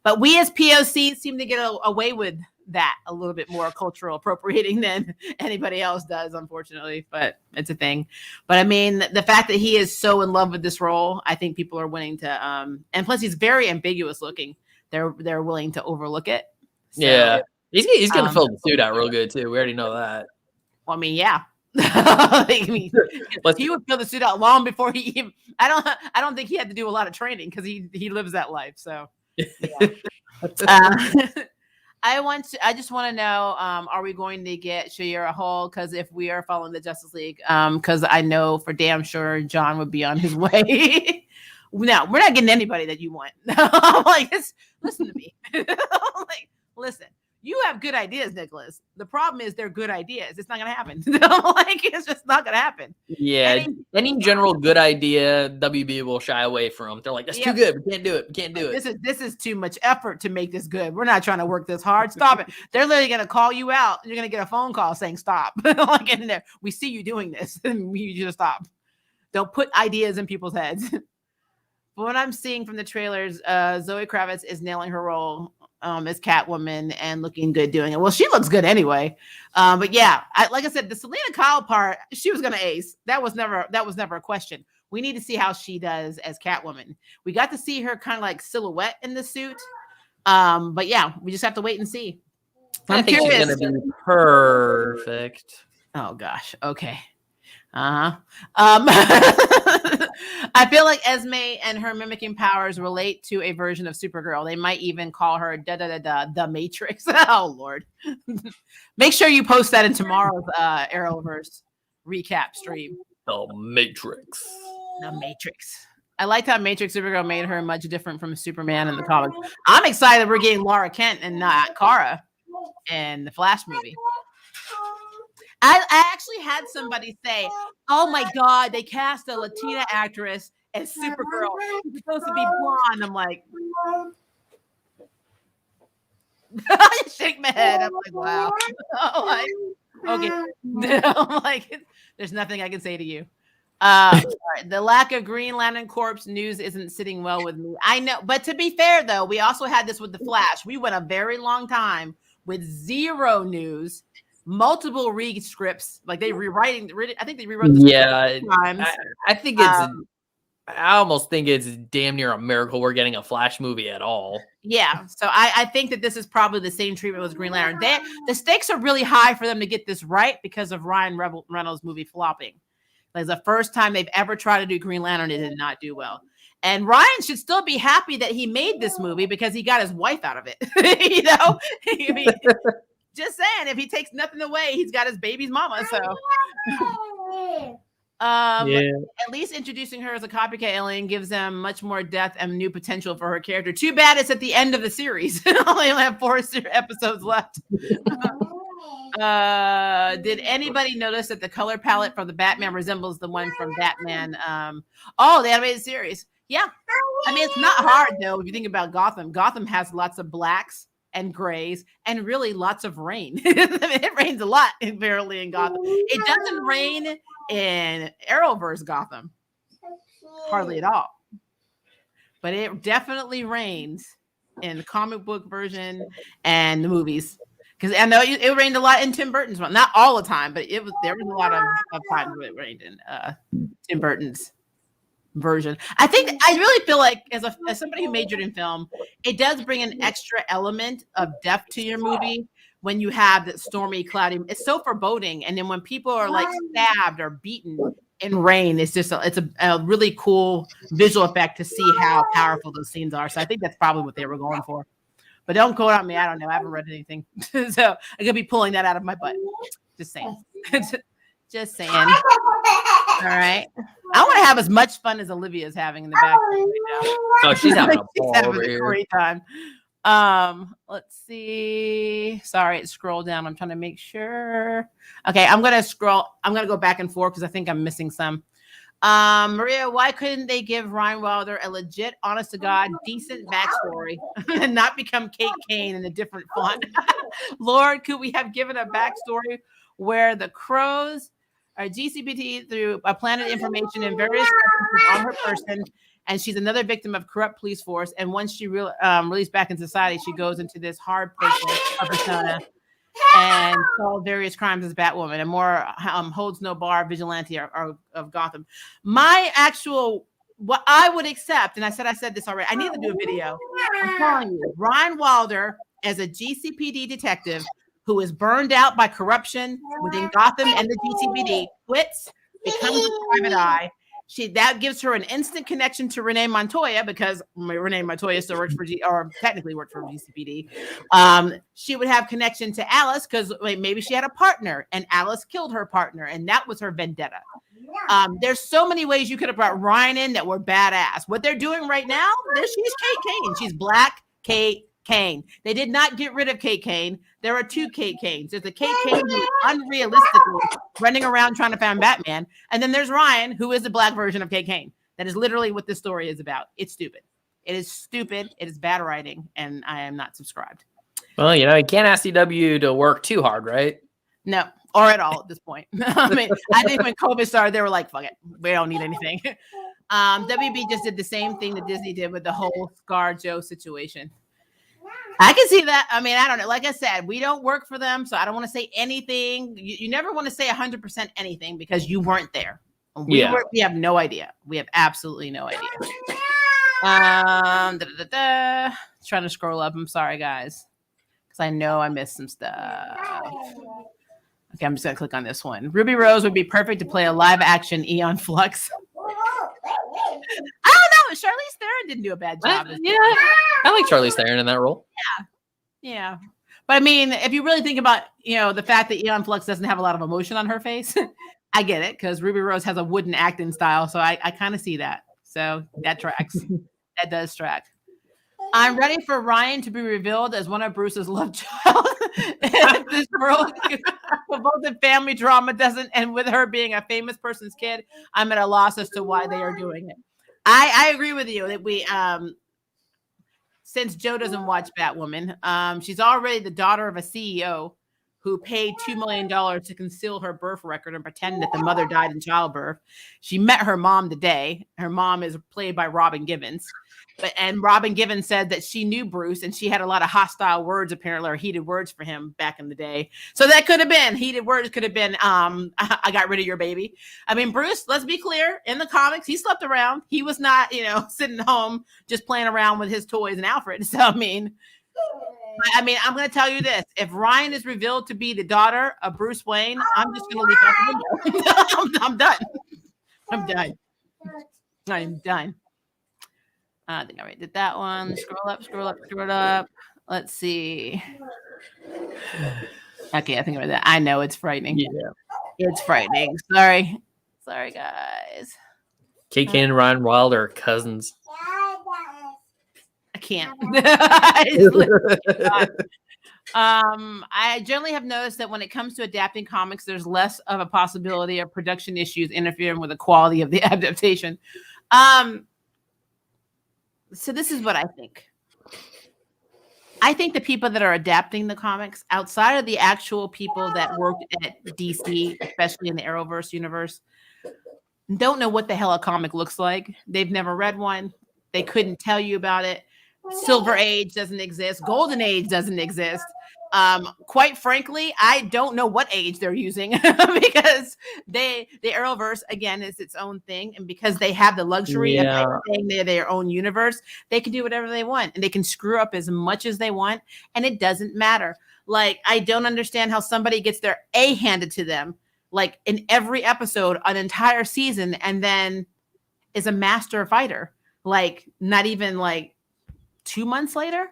But we as POC seem to get away with that a little bit more cultural appropriating than anybody else does, unfortunately, but it's a thing. But I mean, the fact that he is so in love with this role, I think people are willing to, and plus he's very ambiguous looking. They're willing to overlook it. So, yeah. He's going to fill the suit out real good too. We already know that. Well, I mean, yeah. He would fill the suit out long before he even, I don't think he had to do a lot of training because he lives that life. So yeah. I just want to know, are we going to get Shayera Hall? Because if we are following the Justice League, because I know for damn sure John would be on his way. No, we're not getting anybody that you want. Listen to me. Listen, you have good ideas, Nicholas. The problem is they're good ideas. It's not going to happen. It's just not going to happen. Yeah, any general good idea, WB will shy away from. They're like, that's too good. We can't do it. This is too much effort to make this good. We're not trying to work this hard. Stop it. They're literally going to call you out. You're going to get a phone call saying stop. In there, we see you doing this. You just stop. Don't put ideas in people's heads. But what I'm seeing from the trailers, Zoe Kravitz is nailing her role as Catwoman and looking good doing it. Well, she looks good anyway. But yeah, like I said, the Selena Kyle part, she was going to ace. That was never a question. We need to see how she does as Catwoman. We got to see her kind of like silhouette in the suit. But yeah, we just have to wait and see. I think she's going to be perfect. Oh gosh. Okay. I feel like Esme and her mimicking powers relate to a version of Supergirl. They might even call her the Matrix. Oh Lord. Make sure you post that in tomorrow's Arrowverse. recap stream. The Matrix. The Matrix. I liked how Matrix Supergirl made her much different from Superman in the comics. I'm excited we're getting Laura Kent and not Kara in the Flash movie. I actually had somebody say, "Oh my God, they cast a Latina actress as Supergirl. She's supposed to be blonde." I'm like, I shake my head. I'm like, wow. Okay. I'm like, there's nothing I can say to you. The lack of Green Lantern Corps news isn't sitting well with me. I know, but to be fair, though, we also had this with the Flash. We went a very long time with zero news, multiple scripts. Like they rewriting. I think they rewrote the script times. I think it's. I almost think it's damn near a miracle we're getting a Flash movie at all. Yeah, so I think that this is probably the same treatment with Green Lantern. The stakes are really high for them to get this right because of Ryan Reynolds' movie flopping. Like the first time they've ever tried to do Green Lantern, it did not do well. And Ryan should still be happy that he made this movie because he got his wife out of it. You know, just saying, if he takes nothing away, he's got his baby's mama. So. At least introducing her as a copycat alien gives them much more depth and new potential for her character. Too bad it's at the end of the series. Only have 4 episodes left. Did anybody notice that the color palette for the Batman resembles the one from Batman? The animated series. Yeah. I mean, it's not hard though. If you think about Gotham, Gotham has lots of blacks and grays and really lots of rain. It rains a lot apparently in Gotham. It doesn't rain in Arrowverse Gotham hardly at all, but it definitely rains in the comic book version and the movies, because I know it rained a lot in Tim Burton's one. Not all the time, but there was a lot of times where it rained in Tim Burton's version. I really feel like as somebody who majored in film, it does bring an extra element of depth to your movie when you have that stormy, cloudy. It's so foreboding, and then when people are like stabbed or beaten in rain, it's just it's a really cool visual effect to see how powerful those scenes are. So I think that's probably what they were going for. But don't quote on me. I don't know. I haven't read anything, so I could be pulling that out of my butt. Just saying. Just saying. All right. I want to have as much fun as Olivia's having in the background right now. Oh, she's having a great time. Let's see. Sorry, it scrolled down. I'm trying to make sure. Okay, I'm gonna go back and forth because I think I'm missing some. Maria, why couldn't they give Ryan Wilder a legit, honest to God, decent backstory and not become Kate Kane in a different font? Lord, could we have given a backstory where the Crows are GCPT through planted information in various on her person, and she's another victim of corrupt police force. And once she released back in society, she goes into this hard persona and solve various crimes as Batwoman and more holds no bar vigilante of Gotham. What I would accept, and I said this already, I need to do a video. I'm telling you, Ryan Wilder as a GCPD detective who is burned out by corruption within Gotham and the GCPD, quits, becomes a private eye. That gives her an instant connection to Renee Montoya, because Renee Montoya still works for technically worked for GCPD. She would have connection to Alice because maybe she had a partner and Alice killed her partner, and that was her vendetta. There's so many ways you could have brought Ryan in that were badass. What they're doing right now, she's Kate Kane. She's Black Kate Kane. They did not get rid of Kate Kane. There are 2 Kate Kanes. There's a Kate Kane who is unrealistically running around trying to find Batman, and then there's Ryan, who is the black version of Kate Kane. That is literally what this story is about. It's stupid. It is stupid. It is bad writing, and I am not subscribed. Well, you can't ask CW to work too hard, right? No, or at all at this point. I mean, I think when COVID started, they were like, fuck it. We don't need anything. WB just did the same thing that Disney did with the whole ScarJo situation. I can see that. I mean, I don't know. Like I said, we don't work for them, so I don't want to say anything. You never want to say 100% anything because you weren't there. We have no idea. We have absolutely no idea. Trying to scroll up. I'm sorry, guys, because I know I missed some stuff. Okay, I'm just going to click on this one. RubyRose would be perfect to play a live-action Aeon Flux. I don't know. Charlize Theron didn't do a bad job. I like Charlize Theron in that role. Yeah. But I mean, if you really think about, the fact that Aeon Flux doesn't have a lot of emotion on her face, I get it because RubyRose has a wooden acting style, so I kind of see that. So that tracks. That does track. I'm ready for Ryan to be revealed as one of Bruce's love child. If this world of both the family drama doesn't end with her being a famous person's kid, I'm at a loss as to why they are doing it. I agree with you that we since Joe doesn't watch Batwoman, she's already the daughter of a CEO who paid $2 million to conceal her birth record and pretend that the mother died in childbirth. She met her mom today. Her mom is played by Robin Givens. And Robin Givens said that she knew Bruce and she had a lot of hostile words, apparently, or heated words for him back in the day. So that could have been heated words, could have been, I got rid of your baby. I mean, Bruce, let's be clear, in the comics, he slept around. He was not, sitting home just playing around with his toys and Alfred. So, I'm going to tell you this. If Ryan is revealed to be the daughter of Bruce Wayne, I'm just going to leap out the window. I'm done. I'm done. I think I already did that one. Scroll up. Let's see. Okay, I think I read that. I know it's frightening. Yeah. It's frightening. Sorry, guys. KK and Ryan Wilder are cousins. I can't. I generally have noticed that when it comes to adapting comics, there's less of a possibility of production issues interfering with the quality of the adaptation. So this is what I think. I think the people that are adapting the comics outside of the actual people that worked at DC, especially in the Arrowverse universe, don't know what the hell a comic looks like. They've never read one. They couldn't tell you about it. Silver Age doesn't exist. Golden Age doesn't exist. Quite frankly, I don't know what age they're using because the Arrowverse again is its own thing, and because they have the luxury of saying they're their own universe, they can do whatever they want and they can screw up as much as they want, and it doesn't matter. Like, I don't understand how somebody gets their A handed to them, like in every episode, an entire season, and then is a master fighter, like not even like 2 months later.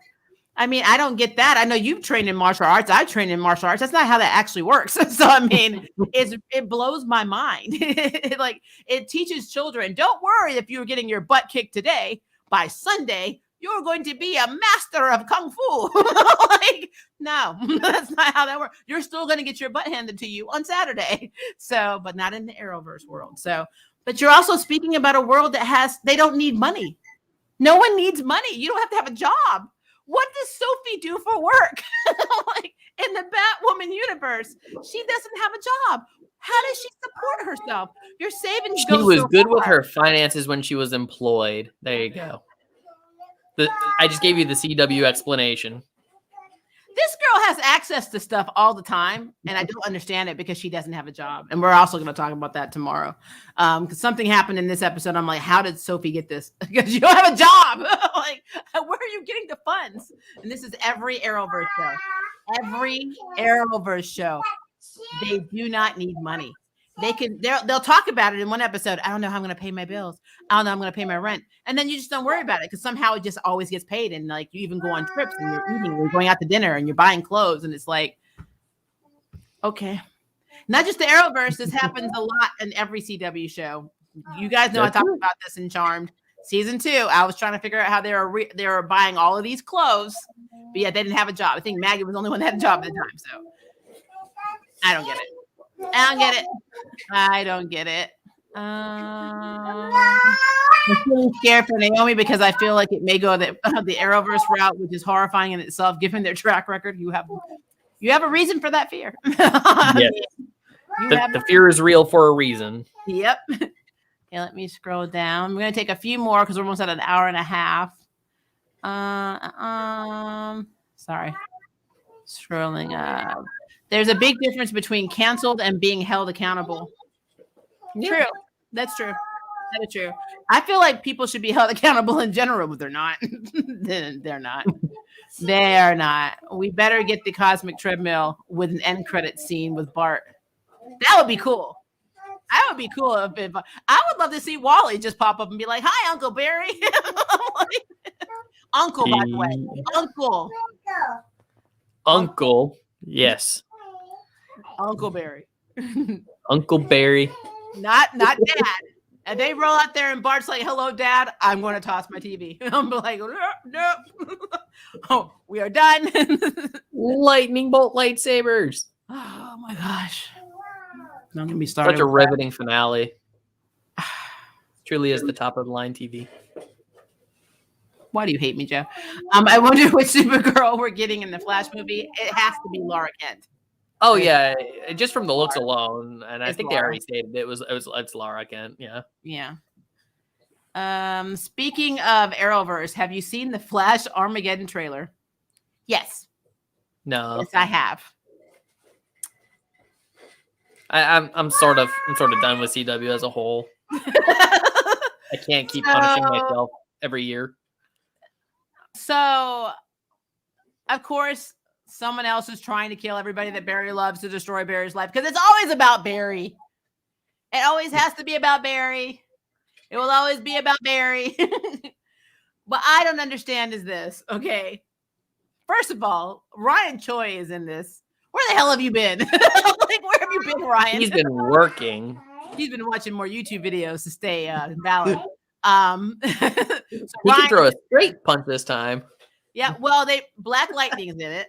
I mean, I don't get that. I know you've trained in martial arts. I trained in martial arts. That's not how that actually works. So, I mean, it blows my mind. It teaches children, don't worry if you're getting your butt kicked today. By Sunday, you're going to be a master of Kung Fu. No, that's not how that works. You're still going to get your butt handed to you on Saturday. So, but not in the Arrowverse world. So, but you're also speaking about a world that they don't need money. No one needs money. You don't have to have a job. What does Sophie do for work? In the Batwoman universe, she doesn't have a job. How does she support herself? Your savings She was good with her finances when she was employed. There you go. I just gave you the CW explanation. This girl has access to stuff all the time, and I don't understand it because she doesn't have a job. And we're also going to talk about that tomorrow. Because something happened in this episode. I'm like, how did Sophie get this? Because you don't have a job. Where are you getting the funds? And this is every Arrowverse show. Every Arrowverse show. They do not need money. They'll talk about it in one episode. I don't know how I'm going to pay my bills. I don't know how I'm going to pay my rent. And then you just don't worry about it because somehow it just always gets paid. And like, you even go on trips and you're eating, you're going out to dinner and you're buying clothes. And it's like, okay. Not just the Arrowverse. This happens a lot in every CW show. You guys know I talked about this in Charmed season 2. I was trying to figure out how they were buying all of these clothes, but yet they didn't have a job. I think Maggie was the only one that had a job at the time. So I don't get it. I don't get it. I'm feeling scared for Naomi because I feel like it may go the Arrowverse route, which is horrifying in itself, given their track record. You have a reason for that fear. Yes. The fear is real for a reason. Yep. Okay, let me scroll down. I'm going to take a few more because we're almost at an hour and a half. Sorry. Scrolling up. There's a big difference between canceled and being held accountable. True. That's true. That is true. I feel like people should be held accountable in general, but they're not. They're not. They are not. We better get the cosmic treadmill with an end credit scene with Bart. That would be cool. That would be cool. If I would love to see Wally just pop up and be like, "Hi, Uncle Barry." Uncle, by the way. Uncle. Yes. Uncle Barry. Uncle Barry. Not Dad. And they roll out there and Bart's like, "Hello, Dad. I'm going to toss my TV." I'm like, "Nope. Oh, we are done." Lightning bolt lightsabers. Oh my gosh. Don't get me started. Such a riveting finale. Truly is the top of the line TV. Why do you hate me, Joe? I wonder which Supergirl we're getting in the Flash movie. It has to be Laura Kent. Oh yeah, just from the looks alone, and I think Laura. they already stated it's Laura Kent. Yeah. Yeah. Speaking of Arrowverse, have you seen the Flash Armageddon trailer? Yes. No. Yes, I have. I'm sort of done with CW as a whole. I can't keep punishing myself every year. So, of course, someone else is trying to kill everybody that Barry loves to destroy Barry's life because it's always about Barry. It always has to be about Barry. It will always be about Barry. What I don't understand is this. Okay. First of all, Ryan Choi is in this. Where the hell have you been? Like, where have you been, Ryan? He's been working. He's been watching more YouTube videos to stay valid. So he can throw a straight punch this time. Yeah, well, Black Lightning is in it.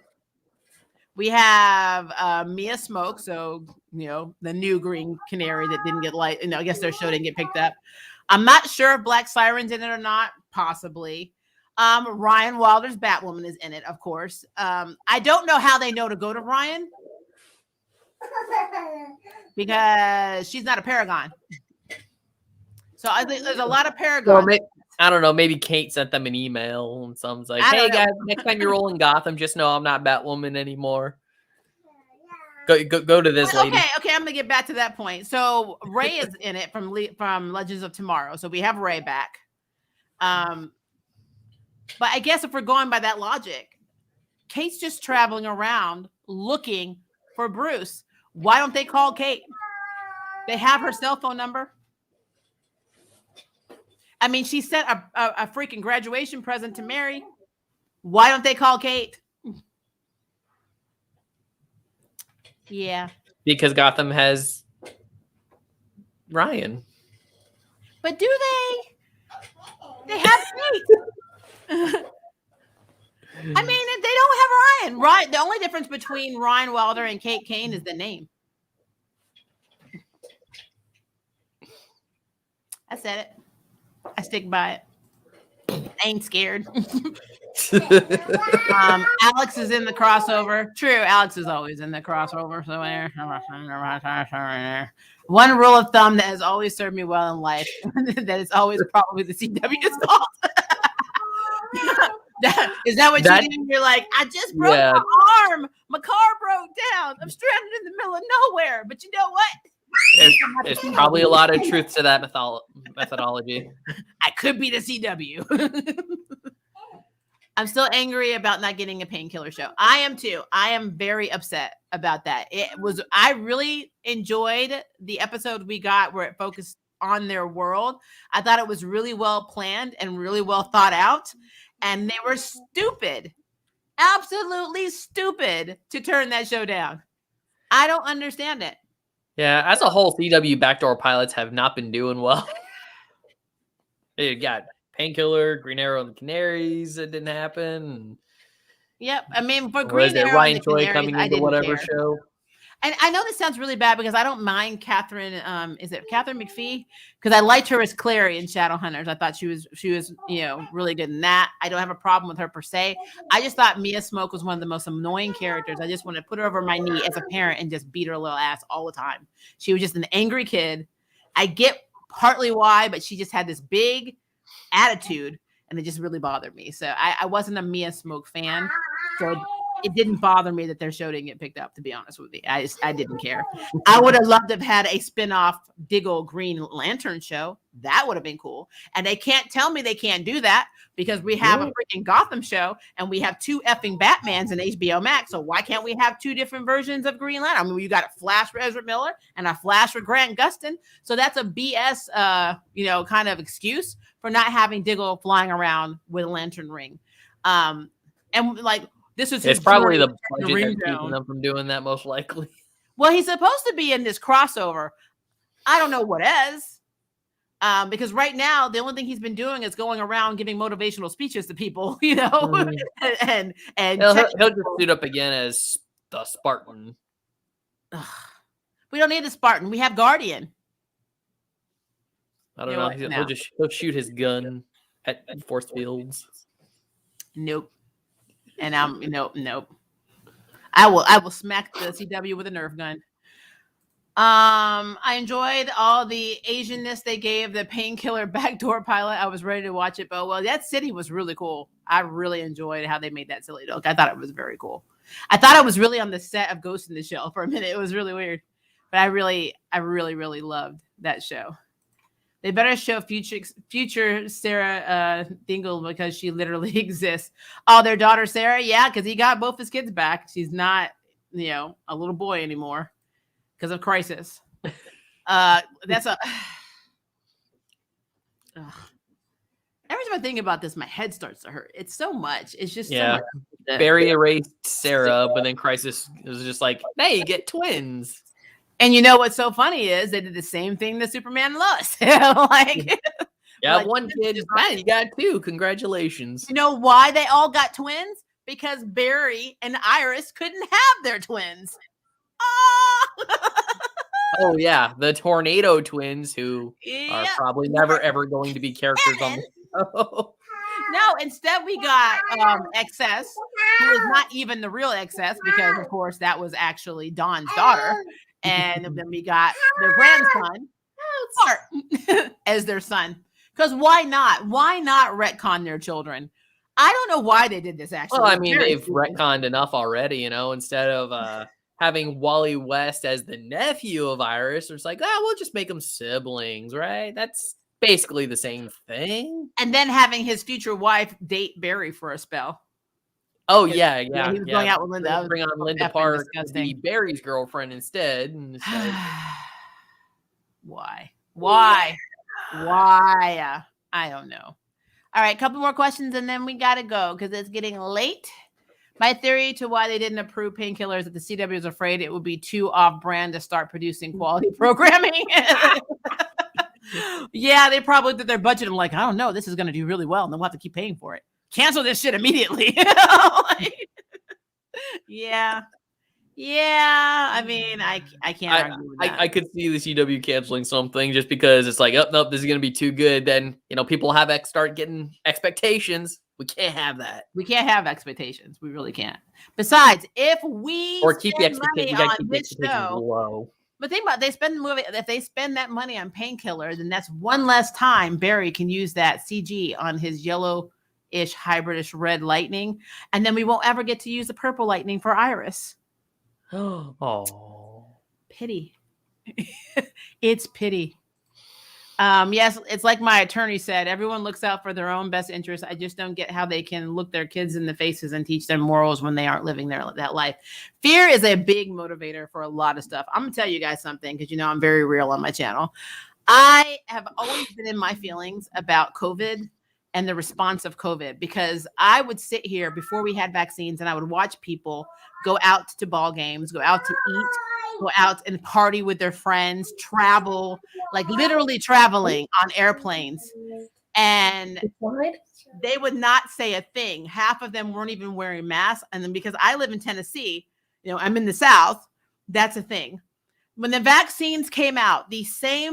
We have Mia Smoke, so the new Green Canary that didn't get light. I guess their show didn't get picked up. I'm not sure if Black Siren's in it or not. Possibly. Ryan Wilder's Batwoman is in it, of course. I don't know how they know to go to Ryan because she's not a Paragon. So I think there's a lot of Paragon. Well, I don't know. Maybe Kate sent them an email and someone's like, "Hey guys, next time you're rolling Gotham, just know I'm not Batwoman anymore. Go to this lady." Okay, I'm gonna get back to that point. So Ray is in it from Legends of Tomorrow. So we have Ray back. But I guess if we're going by that logic, Kate's just traveling around looking for Bruce. Why don't they call Kate? They have her cell phone number. I mean, she sent a freaking graduation present to Mary. Why don't they call Kate? Yeah. Because Gotham has Ryan. But do they? They have Kate. I mean, they don't have Ryan. Right. The only difference between Ryan Wilder and Kate Kane is the name. I said it. I stick by it. I ain't scared. Alex is in the crossover. True, Alex is always in the crossover. So one rule of thumb that has always served me well in life that is always probably the CW's fault. Is that what you did? You're like, I just broke my arm. My car broke down. I'm stranded in the middle of nowhere. But you know what? There's probably a lot of truth to that methodology. I could be the CW. I'm still angry about not getting a Painkiller show. I am too. I am very upset about that. I really enjoyed the episode we got where it focused on their world. I thought it was really well planned and really well thought out. And they were stupid, absolutely stupid to turn that show down. I don't understand it. Yeah, as a whole, CW backdoor pilots have not been doing well. You got Painkiller, Green Arrow, and the Canaries. It didn't happen. Yep, I mean for Green Arrow, Ryan Choi coming into whatever show. And I know this sounds really bad because I don't mind Catherine. Is it Catherine McPhee? Because I liked her as Clary in Shadowhunters. I thought she was really good in that. I don't have a problem with her per se. I just thought Mia Smoke was one of the most annoying characters. I just want to put her over my knee as a parent and just beat her little ass all the time. She was just an angry kid. I get partly why, but she just had this big attitude, and it just really bothered me. So I wasn't a Mia Smoke fan. So it didn't bother me that their show didn't get picked up, to be honest with you. I didn't care. I would have loved to have had a spinoff Diggle Green Lantern show. That would have been cool. And they can't tell me they can't do that because we have a freaking Gotham show and we have 2 effing Batmans in HBO Max. So why can't we have 2 different versions of Green Lantern? I mean, you got a Flash with Ezra Miller and a Flash with Grant Gustin. So that's a BS, kind of excuse for not having Diggle flying around with a lantern ring. And like, it's probably the budget that's keeping them from doing that, most likely. Well, he's supposed to be in this crossover. I don't know what is. Because right now the only thing he's been doing is going around giving motivational speeches to people, and he'll just suit up again as the Spartan. Ugh. We don't need the Spartan. We have Guardian. I don't know. He'll shoot his gun at force fields. Nope. And nope. I will smack the CW with a Nerf gun. I enjoyed all the Asianness they gave the Painkiller backdoor pilot. I was ready to watch it, but that city was really cool. I really enjoyed how they made that silly look. I thought it was very cool. I thought I was really on the set of Ghost in the Shell for a minute. It was really weird, but I really loved that show. They better show future Sarah Dingle because she literally exists. Oh, their daughter Sarah, yeah, because he got both his kids back. She's not, a little boy anymore. Because of Crisis. That's a... Every time I think about this, my head starts to hurt. It's so much. It's just so much. Barry erased Sarah, but then Crisis was just like, hey, you get twins. And what's so funny is they did the same thing to Superman and Lois. One kid. Man, you got two. Congratulations. You know why they all got twins? Because Barry and Iris couldn't have their twins. Oh yeah, the Tornado Twins, who are probably never ever going to be characters on the show. No, instead we got XS, who is not even the real XS, because of course that was actually Dawn's daughter, and then we got their grandson as their son. Because why not? Why not retcon their children? I don't know why they did this. Actually, well, I mean, they've retconned enough already. Instead of having Wally West as the nephew of Iris, it's like, we'll just make them siblings, right? That's basically the same thing. And then having his future wife date Barry for a spell. Oh yeah. He was going out with Linda. Bring on Linda Park to be Barry's girlfriend instead. And Why? Why? I don't know. All right, couple more questions and then we gotta go because it's getting late. My theory to why they didn't approve Painkillers is that the CW is afraid it would be too off-brand to start producing quality programming. Yeah, they probably did their budget. I'm like, I don't know, this is going to do really well, and then we'll have to keep paying for it. Cancel this shit immediately. Yeah. I mean, I can't argue with that. I could see the CW canceling something just because it's like, nope, this is going to be too good. Then people start getting expectations. We can't have that. We can't have expectations. We really can't. Besides, if we keep the expectations on this show low. But think about it, if they spend that money on Painkiller, then that's one less time Barry can use that CG on his yellow-ish hybridish red lightning, and then we won't ever get to use the purple lightning for Iris. Oh, pity. It's pity. Yes, it's like my attorney said, everyone looks out for their own best interests. I just don't get how they can look their kids in the faces and teach them morals when they aren't living that life. Fear is a big motivator for a lot of stuff. I'm gonna tell you guys something because I'm very real on my channel. I have always been in my feelings about COVID and the response of COVID, because I would sit here before we had vaccines and I would watch people go out to ball games, go out to eat, go out and party with their friends, travel, like literally traveling on airplanes. And they would not say a thing. Half of them weren't even wearing masks. And then because I live in Tennessee, I'm in the South, that's a thing. When the vaccines came out,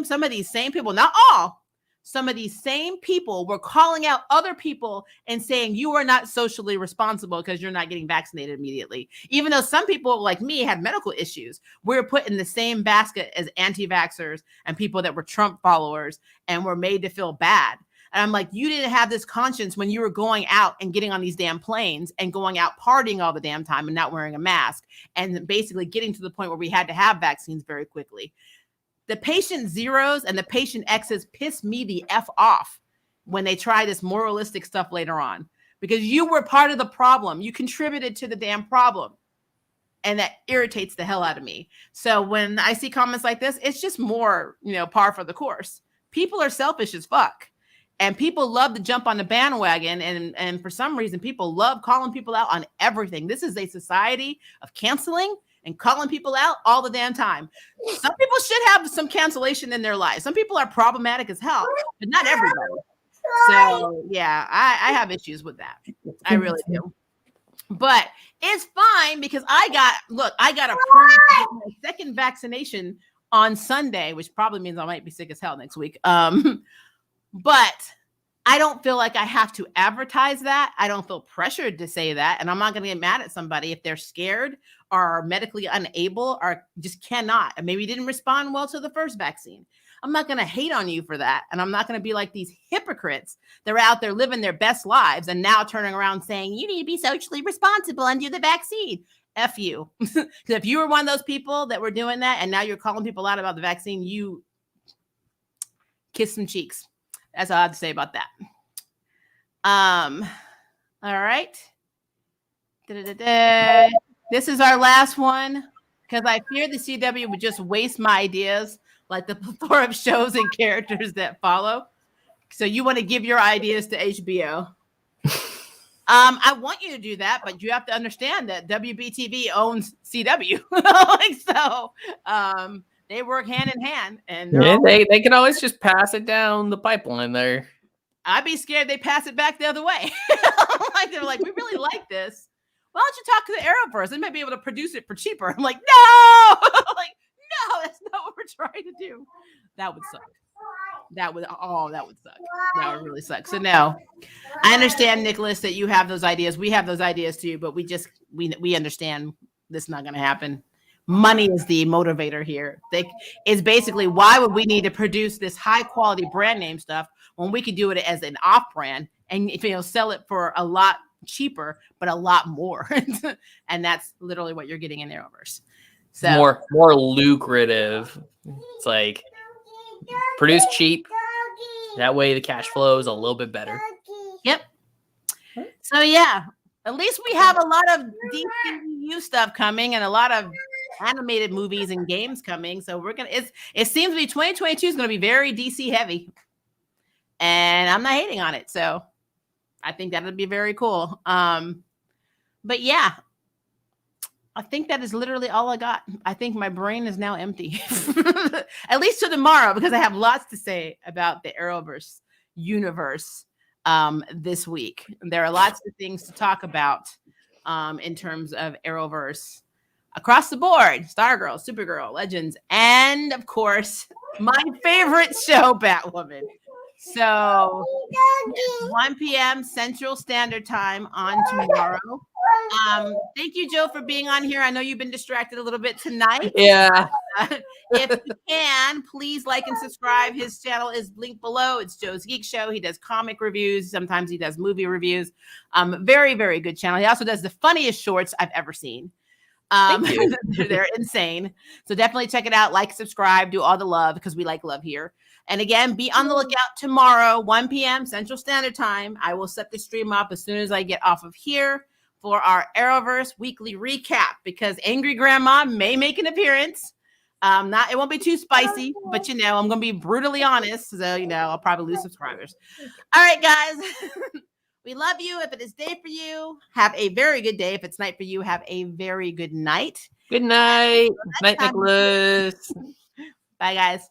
some of these same people, not all, some of these same people were calling out other people and saying, you are not socially responsible because you're not getting vaccinated immediately. Even though some people like me had medical issues, we were put in the same basket as anti-vaxxers and people that were Trump followers and were made to feel bad. And I'm like, you didn't have this conscience when you were going out and getting on these damn planes and going out partying all the damn time and not wearing a mask and basically getting to the point where we had to have vaccines very quickly. The patient zeros and the patient X's piss me the F off when they try this moralistic stuff later on, because you were part of the problem. You contributed to the damn problem. And that irritates the hell out of me. So when I see comments like this, it's just more, par for the course. People are selfish as fuck. And people love to jump on the bandwagon. And for some reason, people love calling people out on everything. This is a society of canceling and calling people out all the damn time. Some people should have some cancellation in their lives. Some people are problematic as hell, but not everybody. So yeah, I have issues with that. I really do. But it's fine because I got approved to get my second vaccination on Sunday, which probably means I might be sick as hell next week. But I don't feel like I have to advertise that. I don't feel pressured to say that. And I'm not going to get mad at somebody if they're scared or are medically unable or just cannot. And maybe didn't respond well to the first vaccine. I'm not going to hate on you for that. And I'm not going to be like these hypocrites that are out there living their best lives and now turning around saying, you need to be socially responsible and do the vaccine. F you. Because if you were one of those people that were doing that and now you're calling people out about the vaccine, you kiss some cheeks. That's all I have to say about that. All right. This is our last one because I fear the CW would just waste my ideas like the plethora of shows and characters that follow. So you want to give your ideas to HBO. I want you to do that, but you have to understand that WB TV owns CW. They work hand in hand, and they can always just pass it down the pipeline there. I'd be scared they pass it back the other way. Like they're like, we really like this. Why don't you talk to the Arrowverse? They might be able to produce it for cheaper. I'm like, no, like no, that's not what we're trying to do. That would suck. That would suck. That would really suck. So no, I understand, Nicholas, that you have those ideas. We have those ideas too, but we understand this is not going to happen. Money is the motivator here. It's basically, why would we need to produce this high quality brand name stuff when we could do it as an off brand and sell it for a lot cheaper, but a lot more. And that's literally what you're getting in Arrowverse. So more lucrative. It's like produce cheap. That way the cash flow is a little bit better. Yep. So yeah, at least we have a lot of DCU stuff coming and a lot of animated movies and games coming. So it seems to be 2022 is going to be very DC heavy. And I'm not hating on it. So I think that would be very cool. But yeah, I think that is literally all I got. I think my brain is now empty, at least till tomorrow, because I have lots to say about the Arrowverse universe this week. There are lots of things to talk about in terms of Arrowverse across the board: Stargirl, Supergirl, Legends, and of course, my favorite show, Batwoman. So 1 p.m. Central Standard Time on tomorrow. Thank you, Joe, for being on here. I know you've been distracted a little bit tonight. Yeah. If you can, please like and subscribe. His channel is linked below. It's Joe's Geek Show. He does comic reviews. Sometimes he does movie reviews. Very, very good channel. He also does the funniest shorts I've ever seen. They're insane. So definitely check it out. Like, subscribe, do all the love, because we like love here. And again, be on the lookout tomorrow, 1 p.m. Central Standard Time. I will set the stream up as soon as I get off of here for our Arrowverse weekly recap, because Angry Grandma may make an appearance. It won't be too spicy, but I'm going to be brutally honest. So, I'll probably lose subscribers. All right, guys. We love you. If it is day for you, have a very good day. If it's night for you, have a very good night. Good night. Night, Nicholas. Bye, guys.